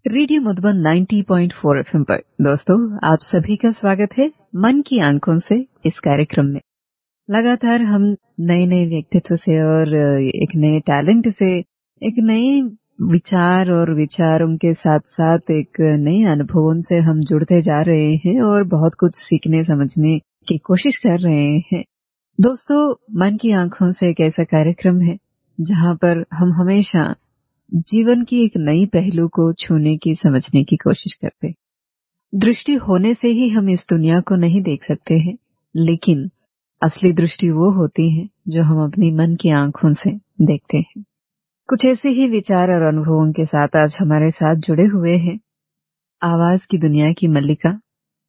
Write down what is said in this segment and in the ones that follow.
Radio Madhuban 90.4 FM पर दोस्तों आप सभी का स्वागत है मन की आंखों से इस कार्यक्रम में। लगातार हम नए नए व्यक्तित्व से और एक नए टैलेंट से एक नए विचार और विचारों के साथ साथ एक नए अनुभवों से हम जुड़ते जा रहे हैं और बहुत कुछ सीखने समझने की कोशिश कर रहे हैं। दोस्तों मन की आंखों से एक ऐसा कार्यक्रम है जहां पर हम हमेशा जीवन की एक नई पहलू को छूने की समझने की कोशिश करते। दृष्टि होने से ही हम इस दुनिया को नहीं देख सकते हैं, लेकिन असली दृष्टि वो होती है जो हम अपनी मन की आंखों से देखते हैं। कुछ ऐसे ही विचार और अनुभवों के साथ आज हमारे साथ जुड़े हुए हैं आवाज की दुनिया की मल्लिका,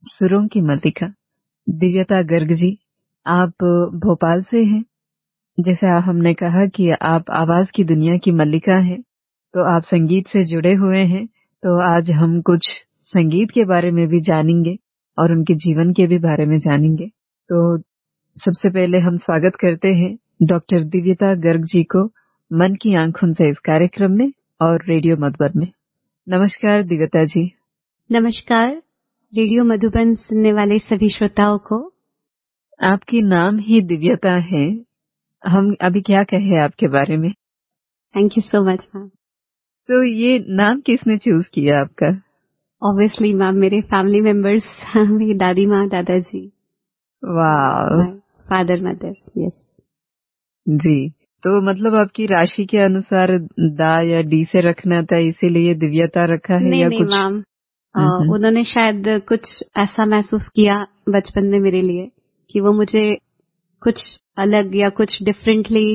सुरों की मल्लिका दिव्यता गर्ग जी। आप भोपाल से हैं। जैसे हमने कहा कि आप आवाज की दुनिया की मल्लिका हैं, तो आप संगीत से जुड़े हुए हैं। तो आज हम कुछ संगीत के बारे में भी जानेंगे और उनके जीवन के भी बारे में जानेंगे। तो सबसे पहले हम स्वागत करते हैं डॉक्टर दिव्यता गर्ग जी को मन की आंखों से इस कार्यक्रम में और रेडियो मधुबन में। नमस्कार दिव्यता जी। नमस्कार रेडियो मधुबन सुनने वाले सभी श्रोताओं को। आपकी नाम ही दिव्यता है, हम अभी क्या कहें आपके बारे में। Thank you so much ma'am. तो ये नाम किसने चूज किया आपका? ऑब्वियसली मैम मेरे फैमिली मेंबर्स, मेरी दादी माँ दादाजी। वाह। Father mother. यस जी। तो मतलब आपकी राशि के अनुसार दा या डी से रखना था, इसीलिए दिव्यता रखा है? नहीं, या नहीं कुछ मैम, उन्होंने शायद कुछ ऐसा महसूस किया बचपन में मेरे लिए कि वो मुझे कुछ अलग या कुछ डिफरेंटली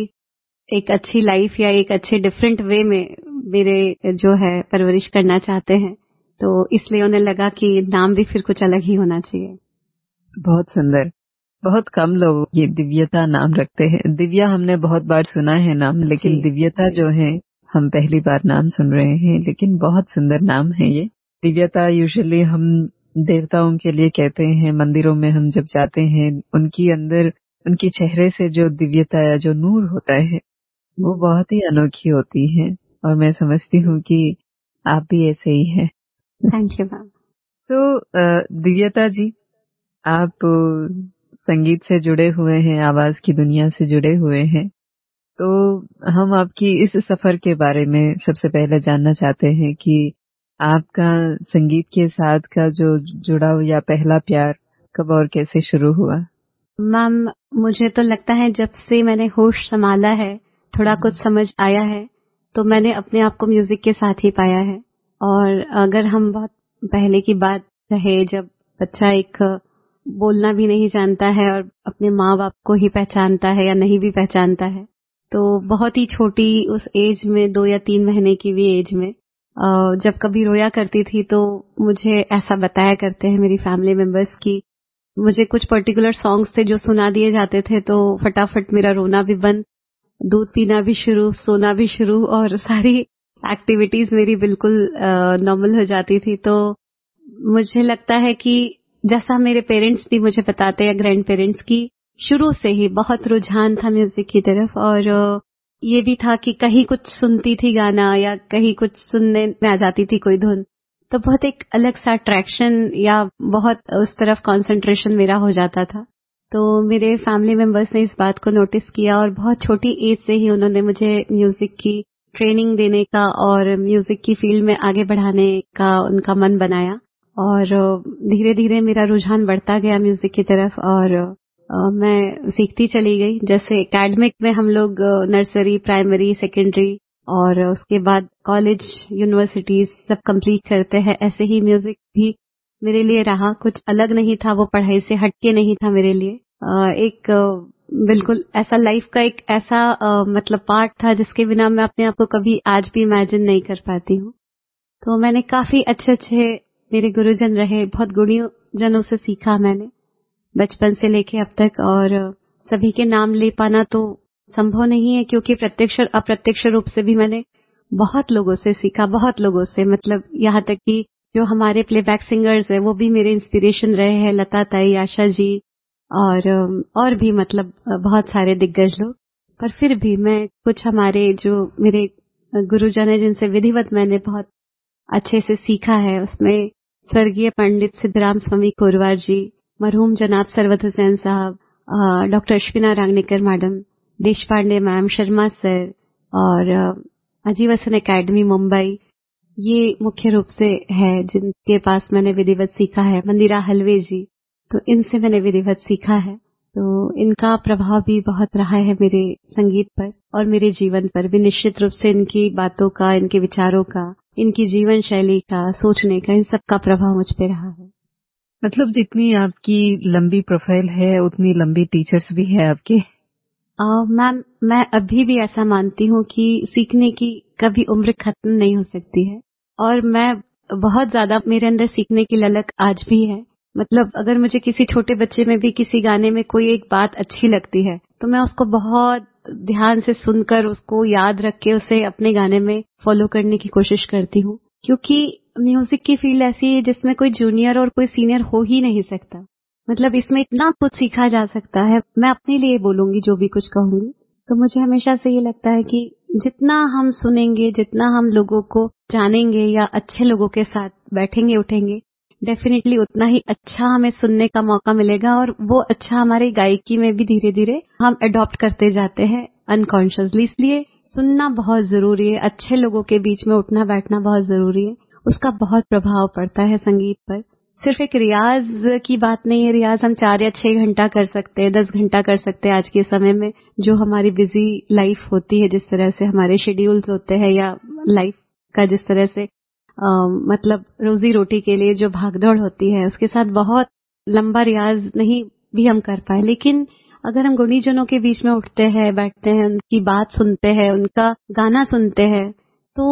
एक अच्छी लाइफ या एक अच्छे डिफरेंट वे में मेरे जो है परवरिश करना चाहते हैं, तो इसलिए उन्हें लगा कि नाम भी फिर कुछ अलग ही होना चाहिए। बहुत सुंदर। बहुत कम लोग ये दिव्यता नाम रखते हैं। दिव्या हमने बहुत बार सुना है नाम, लेकिन दिव्यता जो है हम पहली बार नाम सुन रहे हैं। लेकिन बहुत सुंदर नाम है ये दिव्यता। यूजुअली हम देवताओं के लिए कहते हैं, मंदिरों में हम जब जाते हैं उनकी अंदर उनके चेहरे से जो दिव्यता या जो नूर होता है वो बहुत ही अनोखी होती है, और मैं समझती हूँ कि आप भी ऐसे ही हैं। Thank you ma'am. तो दिव्यता जी, आप संगीत से जुड़े हुए हैं, आवाज की दुनिया से जुड़े हुए हैं, तो हम आपकी इस सफर के बारे में सबसे पहले जानना चाहते हैं कि आपका संगीत के साथ का जो जुड़ाव या पहला प्यार कब और कैसे शुरू हुआ? मैम मुझे तो लगता है जब से मैंने होश संभाला है, थोड़ा कुछ समझ आया है, तो मैंने अपने आप को म्यूजिक के साथ ही पाया है। और अगर हम बहुत पहले की बात कहे, जब बच्चा एक बोलना भी नहीं जानता है और अपने माँ बाप को ही पहचानता है या नहीं भी पहचानता है, तो बहुत ही छोटी उस एज में 2 या 3 महीने की भी एज में जब कभी रोया करती थी तो मुझे ऐसा बताया करते हैं मेरी फैमिली मेंबर्स की मुझे कुछ पर्टिकुलर सॉन्ग्स थे जो सुना दिए जाते थे तो फटाफट मेरा रोना भी बंद, दूध पीना भी शुरू, सोना भी शुरू और सारी एक्टिविटीज मेरी बिल्कुल नॉर्मल हो जाती थी। तो मुझे लगता है कि जैसा मेरे पेरेंट्स भी मुझे बताते हैं, ग्रैंड पेरेंट्स की शुरू से ही बहुत रुझान था म्यूजिक की तरफ। और ये भी था कि कहीं कुछ सुनती थी गाना या कहीं कुछ सुनने में आ जाती थी कोई धुन, तो बहुत एक अलग सा अट्रैक्शन या बहुत उस तरफ कंसंट्रेशन मेरा हो जाता था। तो मेरे फैमिली मेंबर्स ने इस बात को नोटिस किया और बहुत छोटी एज से ही उन्होंने मुझे म्यूजिक की ट्रेनिंग देने का और म्यूजिक की फील्ड में आगे बढ़ाने का उनका मन बनाया। और धीरे धीरे मेरा रुझान बढ़ता गया म्यूजिक की तरफ और मैं सीखती चली गई। जैसे एकेडमिक में हम लोग नर्सरी, प्राइमरी, सेकेंडरी और उसके बाद कॉलेज, यूनिवर्सिटीज सब कंप्लीट करते हैं, ऐसे ही म्यूजिक भी मेरे लिए रहा। कुछ अलग नहीं था, वो पढ़ाई से हटके नहीं था मेरे लिए। एक बिल्कुल ऐसा लाइफ का एक ऐसा मतलब पार्ट था जिसके बिना मैं अपने आप को कभी आज भी इमेजिन नहीं कर पाती हूँ। तो मैंने काफी अच्छे अच्छे मेरे गुरुजन रहे, बहुत गुणीजनों से सीखा मैंने बचपन से लेके अब तक। और सभी के नाम ले पाना तो संभव नहीं है क्योंकि प्रत्यक्ष और अप्रत्यक्ष रूप से भी मैंने बहुत लोगों से सीखा, बहुत लोगों से, मतलब यहाँ तक कि जो हमारे प्लेबैक सिंगर्स हैं वो भी मेरे इंस्पिरेशन रहे हैं, लता ताई, आशा जी और भी मतलब बहुत सारे दिग्गज लोग। पर फिर भी मैं कुछ हमारे जो मेरे गुरुजन हैं जिनसे विधिवत मैंने बहुत अच्छे से सीखा है उसमें स्वर्गीय पंडित सिद्धराम स्वामी कोरवार जी, मरहूम जनाब Sarwat Hussain sahab, doctor Ashwina Rangnekar madam, Deshpande ma'am, Sharma sir और आजीवसन एकेडमी मुंबई, ये मुख्य रूप से है जिनके पास मैंने विधिवत सीखा है। मंदिरा हलवे जी, तो इनसे मैंने विधिवत सीखा है। तो इनका प्रभाव भी बहुत रहा है मेरे संगीत पर और मेरे जीवन पर भी। निश्चित रूप से इनकी बातों का, इनके विचारों का, इनकी जीवन शैली का, सोचने का, इन सब का प्रभाव मुझ पे रहा है। मतलब जितनी आपकी लंबी प्रोफाइल है उतनी लंबी टीचर्स भी है आपके। मैम, मैं अभी भी ऐसा मानती हूँ कि सीखने की कभी उम्र खत्म नहीं हो सकती है और मैं बहुत ज्यादा, मेरे अंदर सीखने की ललक आज भी है। मतलब अगर मुझे किसी छोटे बच्चे में भी किसी गाने में कोई एक बात अच्छी लगती है तो मैं उसको बहुत ध्यान से सुनकर उसको याद रख के उसे अपने गाने में फॉलो करने की कोशिश करती हूँ, क्योंकि म्यूजिक की फील्ड ऐसी है जिसमें कोई जूनियर और कोई सीनियर हो ही नहीं सकता। मतलब इसमें इतना कुछ सीखा जा सकता है। मैं अपने लिए बोलूंगी, जो भी कुछ कहूंगी, तो मुझे हमेशा से ये लगता है कि जितना हम सुनेंगे, जितना हम लोगों को जानेंगे या अच्छे लोगों के साथ बैठेंगे उठेंगे, डेफिनेटली उतना ही अच्छा हमें सुनने का मौका मिलेगा और वो अच्छा हमारी गायकी में भी धीरे धीरे हम अडॉप्ट करते जाते हैं अनकॉन्शियसली। इसलिए सुनना बहुत जरूरी है, अच्छे लोगों के बीच में उठना बैठना बहुत जरूरी है। उसका बहुत प्रभाव पड़ता है संगीत पर। सिर्फ एक रियाज की बात नहीं है, रियाज हम 4 या 6 घंटा कर सकते हैं, 10 घंटा कर सकते हैं। आज के समय में जो हमारी बिजी लाइफ होती है, जिस तरह से हमारे शेड्यूल्स होते हैं या लाइफ का जिस तरह से मतलब रोजी रोटी के लिए जो भागदौड़ होती है, उसके साथ बहुत लंबा रियाज नहीं भी हम कर पाए। लेकिन अगर हम गुणीजनों के बीच में उठते हैं, बैठते हैं, उनकी बात सुनते हैं, उनका गाना सुनते हैं, तो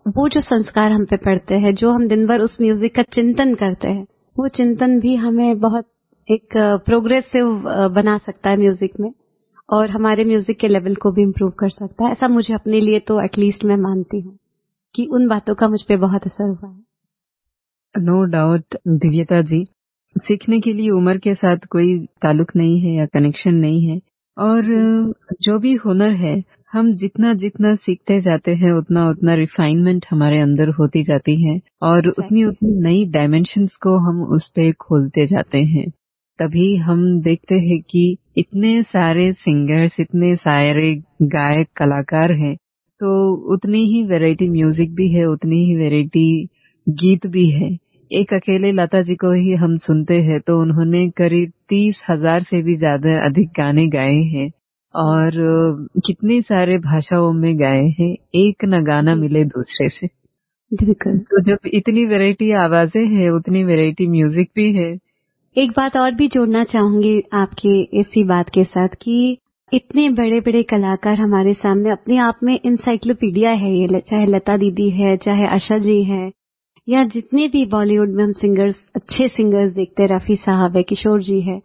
वो जो संस्कार हम पे पड़ते हैं, जो हम दिन भर उस म्यूजिक का चिंतन करते हैं, वो चिंतन भी हमें बहुत एक प्रोग्रेसिव बना सकता है म्यूजिक में और हमारे म्यूजिक के लेवल को भी इम्प्रूव कर सकता है। ऐसा मुझे अपने लिए तो एटलीस्ट मैं मानती हूँ कि उन बातों का मुझ पे बहुत असर हुआ है। नो डाउट दिव्यता जी, सीखने के लिए उम्र के साथ कोई ताल्लुक नहीं है या कनेक्शन नहीं है और जो भी हुनर है, हम जितना जितना सीखते जाते हैं उतना उतना रिफाइनमेंट हमारे अंदर होती जाती है और उतनी उतनी नई डायमेंशंस को हम उस पे खोलते जाते हैं। तभी हम देखते हैं कि इतने सारे सिंगर्स, इतने सारे गायक, कलाकार हैं, तो उतनी ही वैरायटी म्यूजिक भी है, उतनी ही वैरायटी गीत भी है। एक अकेले लता जी को ही हम सुनते हैं तो उन्होंने करीब 30,000 से भी ज्यादा अधिक गाने गाए हैं और कितनी सारे भाषाओं में गाए हैं, एक न गाना मिले दूसरे से। बिल्कुल। तो जब इतनी वैरायटी आवाजें हैं उतनी वैरायटी म्यूजिक भी है। एक बात और भी जोड़ना चाहूंगी आपकी इसी बात के साथ कि इतने बड़े बड़े कलाकार हमारे सामने अपने आप में इंसाइक्लोपीडिया है। ये चाहे लता दीदी है, चाहे आशा जी है, या जितने भी बॉलीवुड में हम सिंगर्स, अच्छे सिंगर्स देखते हैं, रफी साहब है, किशोर जी है,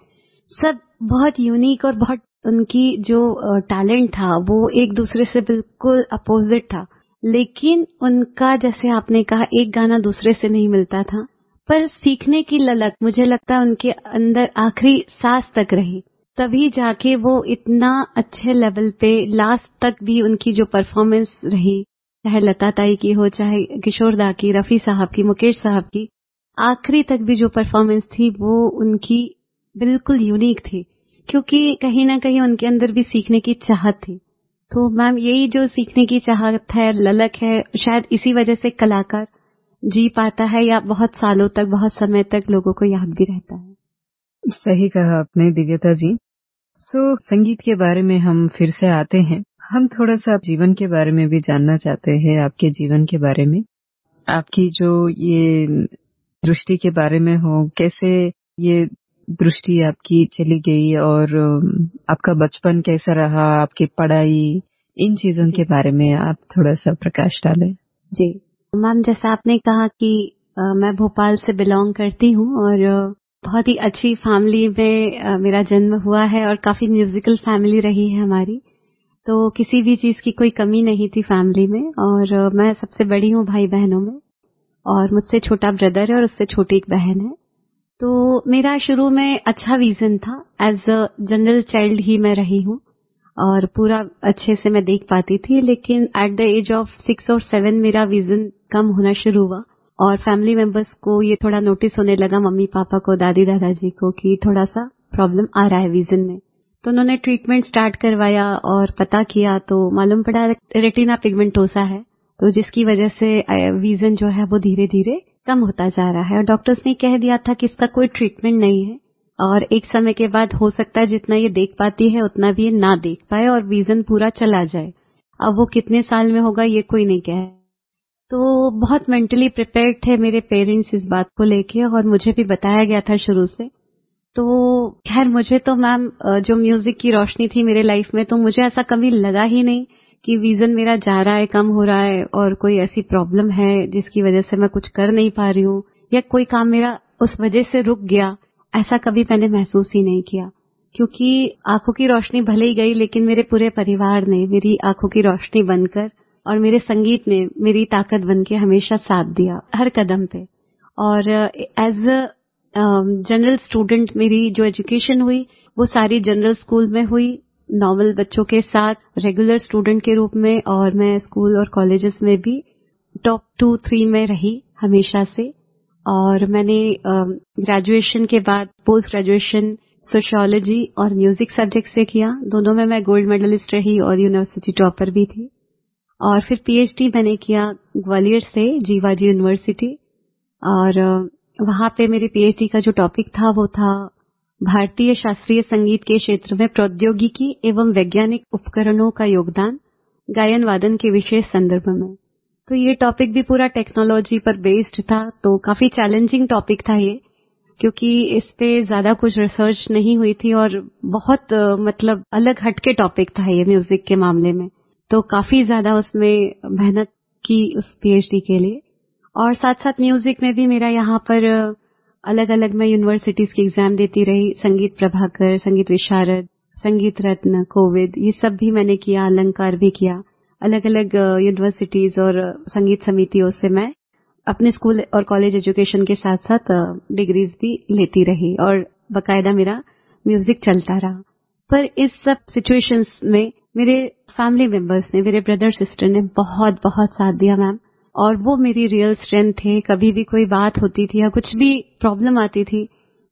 सब बहुत यूनिक और बहुत उनकी जो टैलेंट था वो एक दूसरे से बिल्कुल अपोजिट था। लेकिन उनका, जैसे आपने कहा, एक गाना दूसरे से नहीं मिलता था, पर सीखने की ललक मुझे लगता है उनके अंदर आखिरी सांस तक रही, तभी जाके वो इतना अच्छे लेवल पे लास्ट तक भी उनकी जो परफॉर्मेंस रही, चाहे लता ताई की हो, चाहे किशोर दा की, रफी साहब की, मुकेश साहब की, आखिरी तक भी जो परफॉर्मेंस थी वो उनकी बिल्कुल यूनिक थी, क्योंकि कहीं ना कहीं उनके अंदर भी सीखने की चाहत थी। तो मैम, यही जो सीखने की चाहत है, ललक है, शायद इसी वजह से कलाकार जी पाता है या बहुत सालों तक, बहुत समय तक लोगों को याद भी रहता है। सही कहा आपने दिव्यता जी। संगीत के बारे में हम फिर से आते हैं। हम थोड़ा सा जीवन के बारे में भी जानना चाहते हैं, आपके जीवन के बारे में, आपकी जो ये दृष्टि के बारे में हो, कैसे ये दृष्टि आपकी चली गई और आपका बचपन कैसा रहा, आपकी पढ़ाई, इन चीजों के बारे में आप थोड़ा सा प्रकाश डालें। जी मैम, जैसा आपने कहा कि मैं भोपाल से बिलोंग करती हूँ और बहुत ही अच्छी फैमिली में मेरा जन्म हुआ है और काफी म्यूजिकल फैमिली रही है हमारी। तो किसी भी चीज की कोई कमी नहीं थी फैमिली में और मैं सबसे बड़ी हूँ भाई बहनों में और मुझसे छोटा ब्रदर है और उससे छोटी एक बहन है। तो मेरा शुरू में अच्छा विजन था, एज अ जनरल चाइल्ड ही मैं रही हूँ और पूरा अच्छे से मैं देख पाती थी। लेकिन एट द एज ऑफ 6 और 7 मेरा विजन कम होना शुरू हुआ और फैमिली मेंबर्स को ये थोड़ा नोटिस होने लगा, मम्मी पापा को, दादी दादाजी को, कि थोड़ा सा प्रॉब्लम आ रहा है विजन में। तो उन्होंने ट्रीटमेंट स्टार्ट करवाया और पता किया तो मालूम पड़ा रेटिना पिगमेंटोसा है, तो जिसकी वजह से विजन जो है वो धीरे धीरे कम होता जा रहा है। और डॉक्टर्स ने कह दिया था कि इसका कोई ट्रीटमेंट नहीं है और एक समय के बाद हो सकता है जितना ये देख पाती है उतना भी ये ना देख पाए और विजन पूरा चला जाए। अब वो कितने साल में होगा ये कोई नहीं कह। तो बहुत मेंटली प्रिपेयर्ड थे मेरे पेरेंट्स इस बात को लेके, और मुझे भी बताया गया था शुरू से। तो खैर मुझे तो मैम जो म्यूजिक की रोशनी थी मेरे लाइफ में, तो मुझे ऐसा कभी लगा ही नहीं कि विजन मेरा जा रहा है, कम हो रहा है और कोई ऐसी प्रॉब्लम है जिसकी वजह से मैं कुछ कर नहीं पा रही हूँ या कोई काम मेरा उस वजह से रुक गया। ऐसा कभी मैंने महसूस ही नहीं किया, क्योंकि आंखों की रोशनी भले ही गई लेकिन मेरे पूरे परिवार ने मेरी आंखों की रोशनी बनकर और मेरे संगीत ने मेरी ताकत बनके हमेशा साथ दिया हर कदम पे। और एज अ जनरल स्टूडेंट मेरी जो एजुकेशन हुई वो सारी जनरल स्कूल में हुई, नॉर्मल बच्चों के साथ रेगुलर स्टूडेंट के रूप में, और मैं स्कूल और कॉलेजेस में भी टॉप 2-3 में रही हमेशा से। और मैंने ग्रेजुएशन के बाद पोस्ट ग्रेजुएशन सोशियोलॉजी और म्यूजिक सब्जेक्ट से किया, दोनों में मैं गोल्ड मेडलिस्ट रही और यूनिवर्सिटी टॉपर भी थी। और फिर पीएचडी मैंने किया ग्वालियर से जीवाजी यूनिवर्सिटी, और वहां पे मेरे पीएचडी का जो टॉपिक था वो था भारतीय शास्त्रीय संगीत के क्षेत्र में प्रौद्योगिकी एवं वैज्ञानिक उपकरणों का योगदान गायन वादन के विशेष संदर्भ में। तो ये टॉपिक भी पूरा टेक्नोलॉजी पर बेस्ड था, तो काफी चैलेंजिंग टॉपिक था ये, क्योंकि इस पे ज्यादा कुछ रिसर्च नहीं हुई थी और बहुत मतलब अलग हटके टॉपिक था ये म्यूजिक के मामले में। तो काफी ज्यादा उसमें मेहनत की उस पीएचडी के लिए। और साथ साथ म्यूजिक में भी मेरा यहाँ पर अलग अलग मैं यूनिवर्सिटीज की एग्जाम देती रही, संगीत प्रभाकर, संगीत विशारद, संगीत रत्न, कोविद, ये सब भी मैंने किया, अलंकार भी किया। अलग अलग यूनिवर्सिटीज और संगीत समितियों से मैं अपने स्कूल और कॉलेज एजुकेशन के साथ साथ डिग्रीज भी लेती रही और बकायदा मेरा म्यूजिक चलता रहा। पर इस सब सिचुएशंस में मेरे फैमिली मेंबर्स ने, मेरे ब्रदर सिस्टर ने बहुत बहुत साथ दिया मैम, और वो मेरी रियल स्ट्रेंथ थे। कभी भी कोई बात होती थी या कुछ भी प्रॉब्लम आती थी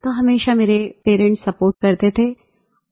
तो हमेशा मेरे पेरेंट्स सपोर्ट करते थे।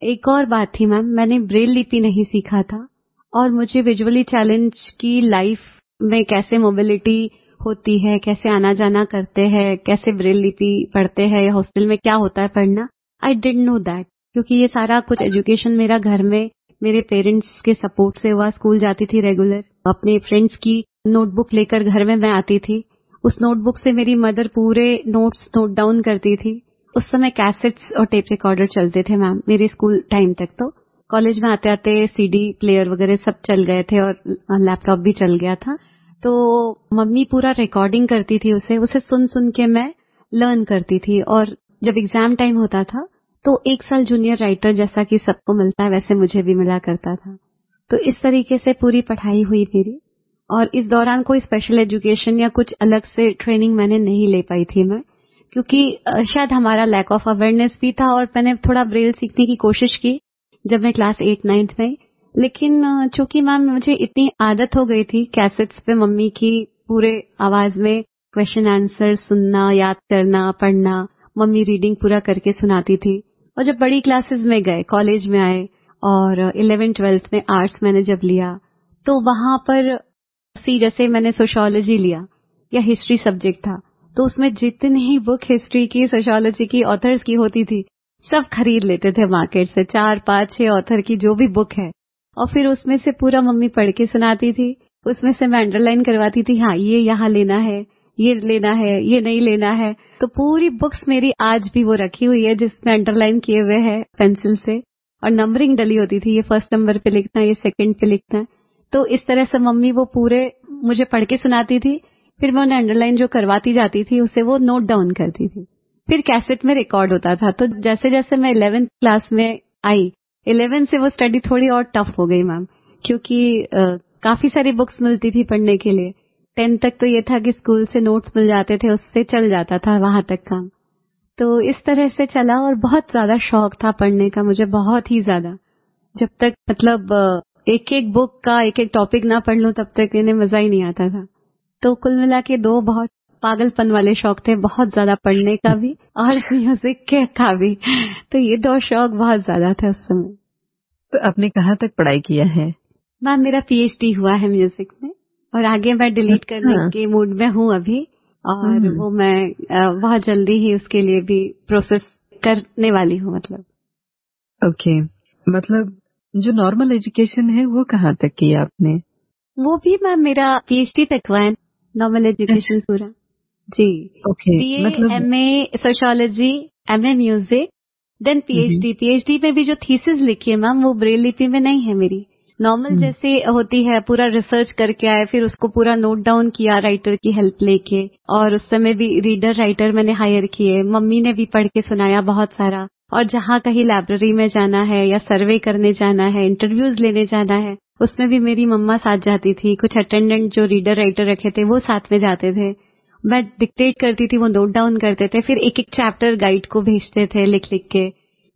एक और बात थी मैम, मैंने ब्रेल लिपि नहीं सीखा था और मुझे विजुअली चैलेंज की लाइफ में कैसे मोबिलिटी होती है, कैसे आना जाना करते हैं, कैसे ब्रेल लिपि पढ़ते हैं, हॉस्टल में क्या होता है पढ़ना, आई डिडंट नो दैट, क्योंकि ये सारा कुछ एजुकेशन मेरा घर में मेरे पेरेंट्स के सपोर्ट से हुआ। स्कूल जाती थी रेगुलर, अपने फ्रेंड्स की नोटबुक लेकर घर में मैं आती थी, उस नोटबुक से मेरी मदर पूरे नोट्स नोट डाउन करती थी। उस समय कैसेट्स और टेप रिकॉर्डर चलते थे मैम मेरे स्कूल टाइम तक। तो कॉलेज में आते आते सीडी प्लेयर वगैरह सब चल गए थे और लैपटॉप भी चल गया था। तो मम्मी पूरा रिकॉर्डिंग करती थी, उसे सुन सुन के मैं लर्न करती थी। और जब एग्जाम टाइम होता था तो 1 साल जूनियर राइटर जैसा कि सबको मिलता है वैसे मुझे भी मिला करता था। तो इस तरीके से पूरी पढ़ाई हुई मेरी, और इस दौरान कोई स्पेशल एजुकेशन या कुछ अलग से ट्रेनिंग मैंने नहीं ले पाई थी मैं, क्योंकि शायद हमारा लैक ऑफ अवेयरनेस भी था। और मैंने थोड़ा ब्रेल सीखने की कोशिश की जब मैं क्लास 8-9 में, लेकिन चूंकि मैम मुझे इतनी आदत हो गई थी कैसेट्स पे मम्मी की पूरे आवाज में क्वेश्चन आंसर सुनना, याद करना, पढ़ना, मम्मी रीडिंग पूरा करके सुनाती थी। और जब बड़ी क्लासेस में गए, कॉलेज में आए और 11th-12th में आर्ट्स मैंने जब लिया, तो वहां पर जैसे मैंने सोशियोलॉजी लिया या हिस्ट्री सब्जेक्ट था, तो उसमें जितनी ही बुक हिस्ट्री की, सोशियोलॉजी की, ऑथर्स की होती थी सब खरीद लेते थे मार्केट से, 4-5-6 ऑथर की जो भी बुक है, और फिर उसमें से पूरा मम्मी पढ़ के सुनाती थी। उसमें से मैं अंडरलाइन करवाती थी, हाँ ये यहाँ लेना है, ये लेना है, ये नहीं लेना है। तो पूरी बुक्स मेरी आज भी वो रखी हुई है जिसमें अंडरलाइन किए हुए हैं पेंसिल से, और नंबरिंग डली होती थी, ये 1st नंबर पे लिखना है, ये 2nd पे लिखना है। तो इस तरह से मम्मी वो पूरे मुझे पढ़ के सुनाती थी, फिर मैं उन्हें अंडरलाइन जो करवाती जाती थी उसे वो नोट डाउन करती थी, फिर कैसेट में रिकॉर्ड होता था। तो जैसे जैसे मैं 11th क्लास में आई, 11 से वो स्टडी थोड़ी और टफ हो गई मैम, क्योंकि काफी सारी बुक्स मिलती थी पढ़ने के लिए। 10 तक तो ये था कि स्कूल से नोट्स मिल जाते थे, उससे चल जाता था वहां तक काम। तो इस तरह से चला, और बहुत ज्यादा शौक था पढ़ने का मुझे, बहुत ही ज्यादा। जब तक मतलब एक एक बुक का एक एक टॉपिक ना पढ़ लूं तब तक इन्हें मजा ही नहीं आता था। तो कुल मिला के 2 बहुत पागलपन वाले शौक थे, बहुत ज्यादा पढ़ने का भी और म्यूजिक के का भी। तो ये 2 शौक बहुत ज्यादा थे उस समय। तो आपने कहाँ तक पढ़ाई किया है? मैम मेरा पीएचडी हुआ है म्यूजिक में और आगे मैं डिलीट करने के मूड में हूँ अभी, और वो मैं बहुत जल्दी ही उसके लिए भी प्रोसेस करने वाली हूँ। ओके, मतलब जो नॉर्मल एजुकेशन है वो कहाँ तक की आपने? वो भी मैम मेरा पीएचडी तक हुआ है, नॉर्मल एजुकेशन पूरा जी। ओके, बीए, मतलब MA sociology, MA music, then PhD. PhD में भी जो थीसिस लिखी है मैम वो ब्रेल लिपि में नहीं है मेरी, नॉर्मल जैसे होती है, पूरा रिसर्च करके आए, फिर उसको पूरा नोट डाउन किया राइटर की हेल्प लेके, और उस समय भी रीडर राइटर मैंने हायर किए, मम्मी ने भी पढ़ के सुनाया बहुत सारा। और जहाँ कहीं लाइब्रेरी में जाना है या सर्वे करने जाना है, इंटरव्यूज लेने जाना है, उसमें भी मेरी मम्मा साथ जाती थी। कुछ अटेंडेंट जो रीडर राइटर रखे थे वो साथ में जाते थे, मैं डिक्टेट करती थी, वो नोट डाउन करते थे, फिर एक एक चैप्टर गाइड को भेजते थे लिख लिख के,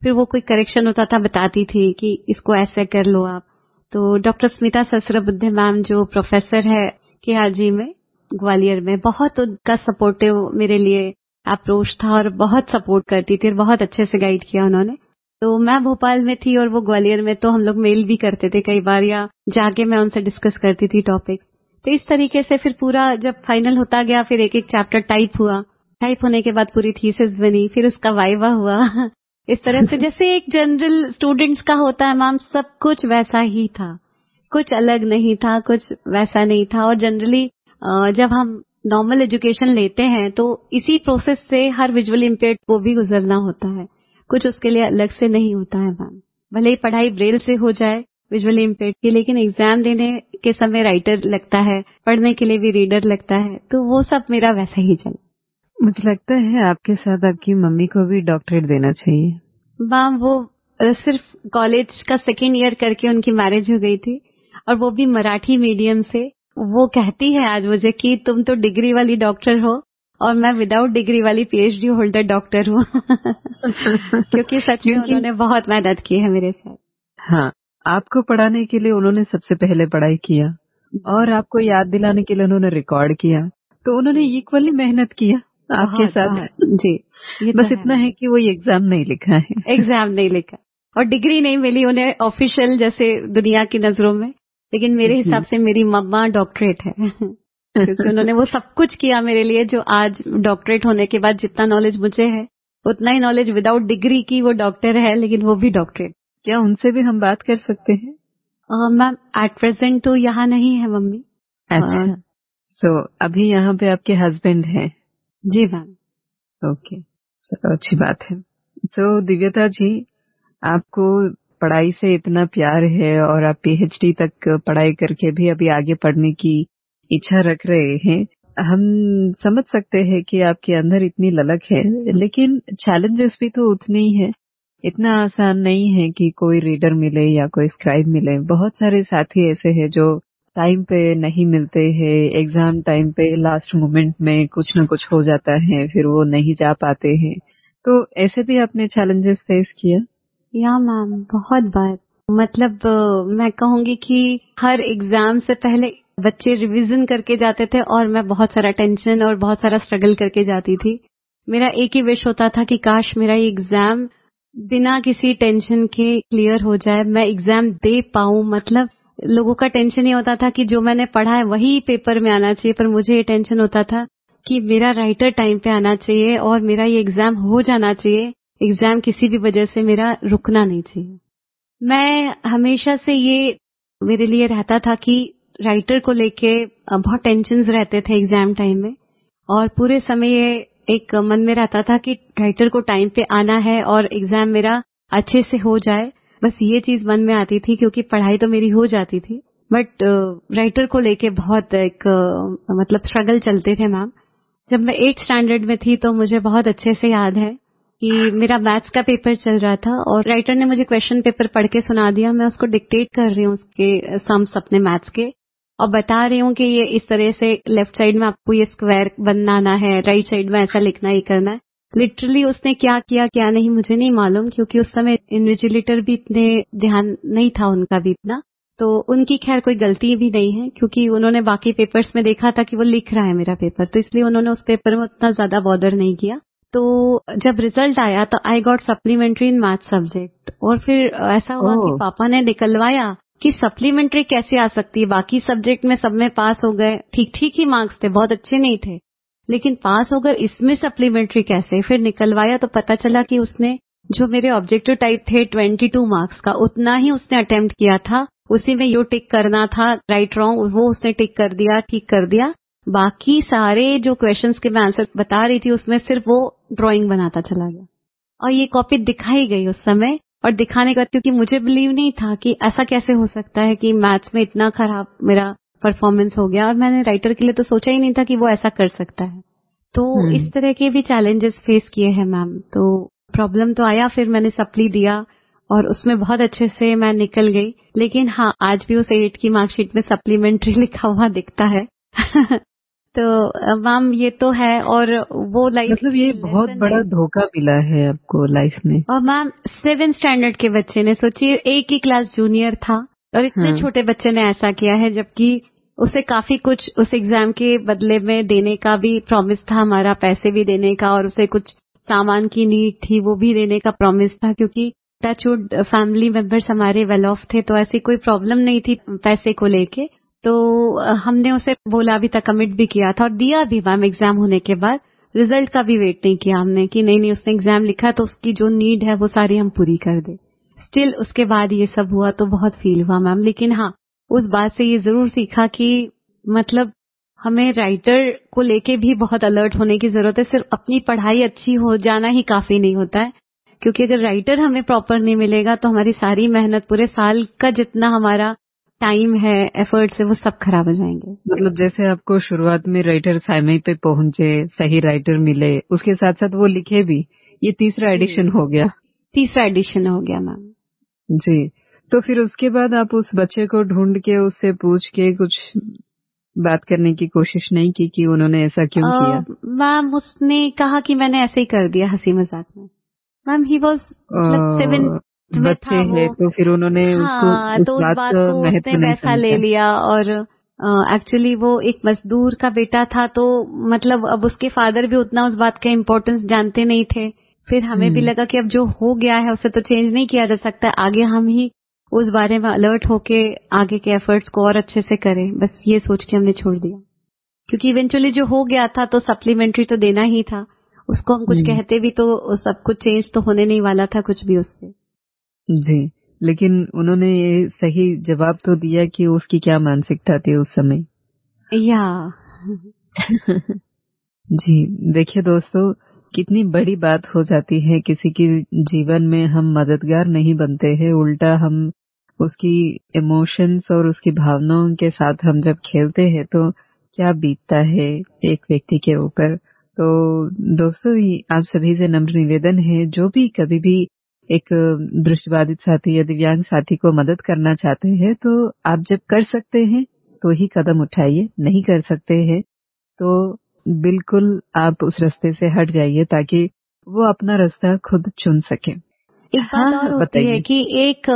फिर वो कोई करेक्शन होता था बताती थी कि इसको ऐसे कर लो आप। तो डॉक्टर स्मिता सहस्रबुद्धे मैम जो प्रोफेसर है केआरजी में ग्वालियर में, बहुत उनका सपोर्टिव मेरे लिए अप्रोच था और बहुत सपोर्ट करती थी, बहुत अच्छे से गाइड किया उन्होंने। तो मैं भोपाल में थी और वो ग्वालियर में, तो हम लोग मेल भी करते थे कई बार, या जाके मैं उनसे डिस्कस करती थी टॉपिक्स। तो इस तरीके से फिर पूरा जब फाइनल होता गया, फिर एक एक चैप्टर टाइप हुआ, टाइप होने के बाद पूरी थीसिस बनी, फिर उसका वाइवा हुआ। इस तरह से जैसे एक जनरल स्टूडेंट्स का होता है मैम, सब कुछ वैसा ही था, कुछ अलग नहीं था, कुछ वैसा नहीं था। और जनरली जब हम नॉर्मल एजुकेशन लेते हैं तो इसी प्रोसेस से हर विजुअली इम्पेयर्ड को भी गुजरना होता है, कुछ उसके लिए अलग से नहीं होता है मैम। भले ही पढ़ाई ब्रेल से हो जाए विजुअली इम्पेयर्ड की, लेकिन एग्जाम देने के समय राइटर लगता है, पढ़ने के लिए भी रीडर लगता है, तो वो सब मेरा वैसा ही चला। मुझे लगता है आपके साथ आपकी मम्मी को भी डॉक्टरेट देना चाहिए। मैम वो सिर्फ कॉलेज का 2nd ईयर करके उनकी मैरिज हो गई थी, और वो भी मराठी मीडियम से। वो कहती है आज मुझे कि तुम तो डिग्री वाली डॉक्टर हो और मैं विदाउट डिग्री वाली पीएचडी होल्डर डॉक्टर हूँ। क्योंकि सच में उन्होंने बहुत मेहनत की है मेरे साथ। हाँ, आपको पढ़ाने के लिए उन्होंने सबसे पहले पढ़ाई किया और आपको याद दिलाने के लिए उन्होंने रिकॉर्ड किया, तो उन्होंने इक्वली मेहनत किया आपके साथ। जी, ये बस इतना है कि वो एग्जाम नहीं लिखा है। एग्जाम नहीं लिखा और डिग्री नहीं मिली उन्हें ऑफिशियल जैसे दुनिया की नजरों में, लेकिन मेरे हिसाब से मेरी मम्मा डॉक्टरेट है। क्योंकि उन्होंने वो सब कुछ किया मेरे लिए, जो आज डॉक्टरेट होने के बाद जितना नॉलेज मुझे है उतना ही नॉलेज विदाउट डिग्री की वो डॉक्टर है, लेकिन वो भी डॉक्टरेट। क्या उनसे भी हम बात कर सकते हैं? मैम एट प्रेजेंट तो यहाँ नहीं है मम्मी। अच्छा, तो अभी यहाँ पे आपके हस्बैंड हैं? जी मैम। ओके, चलो अच्छी बात है। तो दिव्यता जी, आपको पढ़ाई से इतना प्यार है और आप पीएचडी तक पढ़ाई करके भी अभी आगे पढ़ने की इच्छा रख रहे हैं। हम समझ सकते हैं कि आपके अंदर इतनी ललक है, लेकिन चैलेंजेस भी तो उतने ही है। इतना आसान नहीं है कि कोई रीडर मिले या कोई स्क्राइब मिले। बहुत सारे साथी ऐसे हैं जो टाइम पे नहीं मिलते हैं, एग्जाम टाइम पे लास्ट मोमेंट में कुछ न कुछ हो जाता है, फिर वो नहीं जा पाते हैं। तो ऐसे भी आपने चैलेंजेस फेस किया? या मैम बहुत बार, मतलब मैं कहूंगी कि हर एग्जाम से पहले बच्चे रिवीजन करके जाते थे और मैं बहुत सारा टेंशन और बहुत सारा स्ट्रगल करके जाती थी। मेरा एक ही विश होता था कि काश मेरा ये एग्जाम बिना किसी टेंशन के क्लियर हो जाए, मैं एग्जाम दे पाऊं। मतलब लोगों का टेंशन ये होता था कि जो मैंने पढ़ा है वही पेपर में आना चाहिए, पर मुझे ये टेंशन होता था कि मेरा राइटर टाइम पे आना चाहिए और मेरा ये एग्जाम हो जाना चाहिए। एग्जाम किसी भी वजह से मेरा रुकना नहीं चाहिए। मैं हमेशा से ये मेरे लिए रहता था कि राइटर को लेके बहुत टेंशन्स रहते थे एग्जाम टाइम में, और पूरे समय ये एक मन में रहता था कि राइटर को टाइम पे आना है और एग्जाम मेरा अच्छे से हो जाए। बस ये चीज मन में आती थी, क्योंकि पढ़ाई तो मेरी हो जाती थी, बट राइटर को लेके बहुत एक मतलब स्ट्रगल चलते थे मैम। जब मैं 8th स्टैंडर्ड में थी तो मुझे बहुत अच्छे से याद है कि मेरा मैथ्स का पेपर चल रहा था और राइटर ने मुझे क्वेश्चन पेपर पढ़ के सुना दिया। मैं उसको डिक्टेट कर रही हूँ उसके सम्स अपने मैथ्स के, और बता रही हूँ कि ये इस तरह से लेफ्ट साइड में आपको ये स्क्वायर बनाना है, राइट साइड में ऐसा लिखना ही करना है। लिटरली उसने क्या किया क्या नहीं मुझे नहीं मालूम, क्योंकि उस समय इन्विजिलेटर भी इतने ध्यान नहीं था उनका भी इतना। तो उनकी खैर कोई गलती भी नहीं है, क्योंकि उन्होंने बाकी पेपर्स में देखा था कि वो लिख रहा है मेरा पेपर, तो इसलिए उन्होंने उस पेपर में उतना ज्यादा बॉदर नहीं किया। तो जब रिजल्ट आया तो I got supplementary in math subject, और फिर ऐसा हुआ कि पापा ने निकलवाया कि सप्लीमेंट्री कैसे आ सकती है, बाकी सब्जेक्ट में सब में पास हो गए, ठीक ठीक ही मार्क्स थे, बहुत अच्छे नहीं थे, लेकिन पास हो गए, इसमें सप्लीमेंट्री कैसे। फिर निकलवाया तो पता चला कि उसने जो मेरे ऑब्जेक्टिव टाइप थे 22 मार्क्स का, उतना ही उसने अटेम्प्ट किया था, उसी में यो टिक करना था, राइट रॉन्ग वो उसने टिक कर दिया, ठीक कर दिया। बाकी सारे जो क्वेश्चंस के मैं आंसर बता रही थी उसमें सिर्फ वो ड्राइंग बनाता चला गया, और ये कॉपी दिखाई गई उस समय। और दिखाने के बाद, क्योंकि मुझे बिलीव नहीं था कि ऐसा कैसे हो सकता है कि मैथ्स में इतना खराब मेरा परफॉर्मेंस हो गया, और मैंने राइटर के लिए तो सोचा ही नहीं था कि वो ऐसा कर सकता है। तो इस तरह के भी चैलेंजेस फेस किए हैं मैम। तो प्रॉब्लम तो आया, फिर मैंने सप्ली दिया और उसमें बहुत अच्छे से मैं निकल गई। लेकिन हाँ, आज भी उस 8 की मार्कशीट में सप्लीमेंट्री लिखा हुआ दिखता है। तो मैम ये तो है, और वो लाइफ मतलब ये बहुत बड़ा धोखा मिला है आपको लाइफ में। और मैम 7th स्टैंडर्ड के बच्चे ने, सोचिए एक ही क्लास जूनियर था और इतने छोटे बच्चे ने ऐसा किया है, जबकि उसे काफी कुछ उस एग्जाम के बदले में देने का भी प्रॉमिस था हमारा, पैसे भी देने का, और उसे कुछ सामान की नीड थी वो भी देने का प्रॉमिस था, क्योंकि टचवुड फैमिली मेंबर्स हमारे वेल ऑफ थे, तो ऐसी कोई प्रॉब्लम नहीं थी पैसे को लेके। तो हमने उसे बोला भी था, कमिट भी किया था और दिया भी मैम। एग्जाम होने के बाद रिजल्ट का भी वेट नहीं किया हमने कि नहीं उसने एग्जाम लिखा तो उसकी जो नीड है वो सारी हम पूरी कर दे। स्टिल उसके बाद ये सब हुआ तो बहुत फील हुआ मैम। लेकिन हाँ, उस बात से ये जरूर सीखा कि मतलब हमें राइटर को लेके भी बहुत अलर्ट होने की जरूरत है। सिर्फ अपनी पढ़ाई अच्छी हो जाना ही काफी नहीं होता है, क्योंकि अगर राइटर हमें प्रॉपर नहीं मिलेगा तो हमारी सारी मेहनत, पूरे साल का जितना हमारा टाइम है, एफर्ट्स है, वो सब खराब हो जाएंगे। मतलब जैसे आपको शुरुआत में राइटर समय पे पहुंचे, सही राइटर मिले, उसके साथ साथ वो लिखे भी, ये तीसरा एडिशन हो गया। तीसरा एडिशन हो गया मैम जी। तो फिर उसके बाद आप उस बच्चे को ढूंढ के उससे पूछ के कुछ बात करने की कोशिश नहीं की कि उन्होंने ऐसा क्यों किया? मैम उसने कहा कि मैंने ऐसे ही कर दिया हंसी मजाक में। मैम ही वॉज मतलब 7th बच्चे हैं तो फिर उन्होंने उसको तो उस बात को उसने वैसा ले लिया। और एक्चुअली वो एक मजदूर का बेटा था, तो मतलब अब उसके फादर भी उतना उस बात का इम्पोर्टेंस जानते नहीं थे। फिर हमें भी लगा कि अब जो हो गया है उसे तो चेंज नहीं किया जा सकता, आगे हम ही उस बारे में अलर्ट होके आगे के एफर्ट्स को और अच्छे से करें। बस ये सोच के हमने छोड़ दिया, क्योंकि इवेंचुअली जो हो गया था तो सप्लीमेंट्री तो देना ही था। उसको हम कुछ कहते भी तो सब कुछ चेंज तो होने नहीं वाला था कुछ भी उससे। जी, लेकिन उन्होंने ये सही जवाब तो दिया कि उसकी क्या मानसिकता थी उस समय। या जी, देखिए दोस्तों, कितनी बड़ी बात हो जाती है किसी के जीवन में हम मददगार नहीं बनते हैं, उल्टा हम उसकी इमोशंस और उसकी भावनाओं के साथ हम जब खेलते हैं तो क्या बीतता है एक व्यक्ति के ऊपर। तो दोस्तों, आप सभी से नम्र निवेदन है, जो भी कभी भी एक दृष्टिबाधित साथी या दिव्यांग साथी को मदद करना चाहते हैं तो आप जब कर सकते हैं तो ही कदम उठाइए, नहीं कर सकते हैं तो बिल्कुल आप उस रास्ते से हट जाइए ताकि वो अपना रास्ता खुद चुन सके। एक बात और होती है कि एक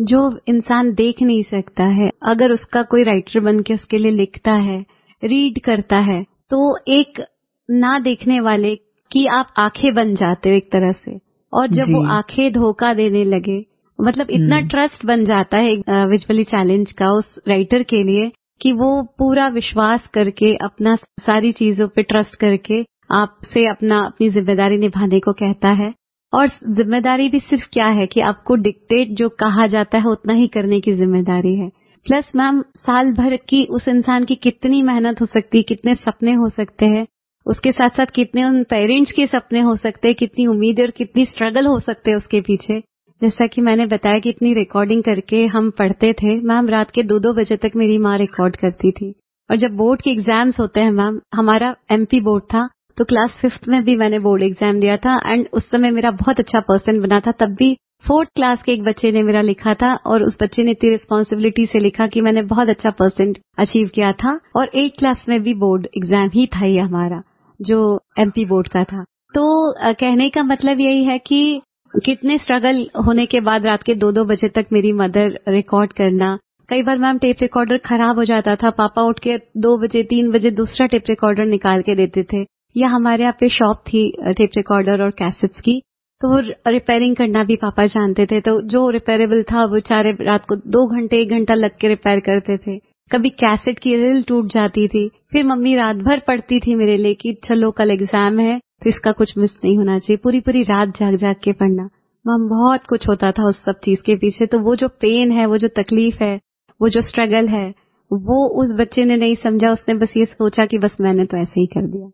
जो इंसान देख नहीं सकता है, अगर उसका कोई राइटर बन के उसके लिए लिखता है, रीड करता है, तो एक ना देखने वाले की आप आंखें बन जाते हो एक तरह से। और जब वो आंखें धोखा देने लगे, मतलब इतना ट्रस्ट बन जाता है विजुअली चैलेंज का उस राइटर के लिए कि वो पूरा विश्वास करके, अपना सारी चीजों पे ट्रस्ट करके आपसे अपनी जिम्मेदारी निभाने को कहता है। और जिम्मेदारी भी सिर्फ क्या है कि आपको डिक्टेट जो कहा जाता है उतना ही करने की जिम्मेदारी है। प्लस मैम, साल भर की उस इंसान की कितनी मेहनत हो सकती है, कितने सपने हो सकते हैं, उसके साथ साथ कितने उन पेरेंट्स के सपने हो सकते हैं, कितनी उम्मीदें और कितनी स्ट्रगल हो सकते हैं उसके पीछे। जैसा कि मैंने बताया कि इतनी रिकॉर्डिंग करके हम पढ़ते थे मैम, रात के 2-2 बजे तक मेरी माँ रिकॉर्ड करती थी। और जब बोर्ड के एग्जाम्स होते हैं मैम, हमारा MP बोर्ड था, तो क्लास 5th में भी मैंने बोर्ड एग्जाम दिया था एंड उस समय मेरा बहुत अच्छा % बना था। तब भी 4th क्लास के एक बच्चे ने मेरा लिखा था और उस बच्चे ने इतनी रिस्पॉन्सिबिलिटी से लिखा कि मैंने बहुत अच्छा % अचीव किया था। और 8th क्लास में भी बोर्ड एग्जाम ही था ये हमारा, जो MP बोर्ड का था। तो कहने का मतलब यही है कि कितने स्ट्रगल होने के बाद रात के 2-2 बजे तक मेरी मदर रिकॉर्ड करना, कई बार मैम टेप रिकॉर्डर खराब हो जाता था, पापा उठ के 2 बजे 3 बजे दूसरा टेप रिकॉर्डर निकाल के देते थे। या हमारे यहाँ पे शॉप थी टेप रिकॉर्डर और कैसेट्स की, तो रिपेयरिंग करना भी पापा जानते थे, तो जो रिपेयरेबल था वो बेचारे रात को 2 घंटे 1 घंटा लग के रिपेयर करते थे। कभी कैसेट की रील टूट जाती थी, फिर मम्मी रात भर पढ़ती थी मेरे लिए कि चलो कल एग्जाम है तो इसका कुछ मिस नहीं होना चाहिए, पूरी पूरी रात जाग जाग के पढ़ना। मैम बहुत कुछ होता था उस सब चीज के पीछे, तो वो जो पेन है, वो जो तकलीफ है, वो जो स्ट्रगल है, वो उस बच्चे ने नहीं समझा। उसने बस ये सोचा कि बस मैंने तो ऐसे ही कर दिया।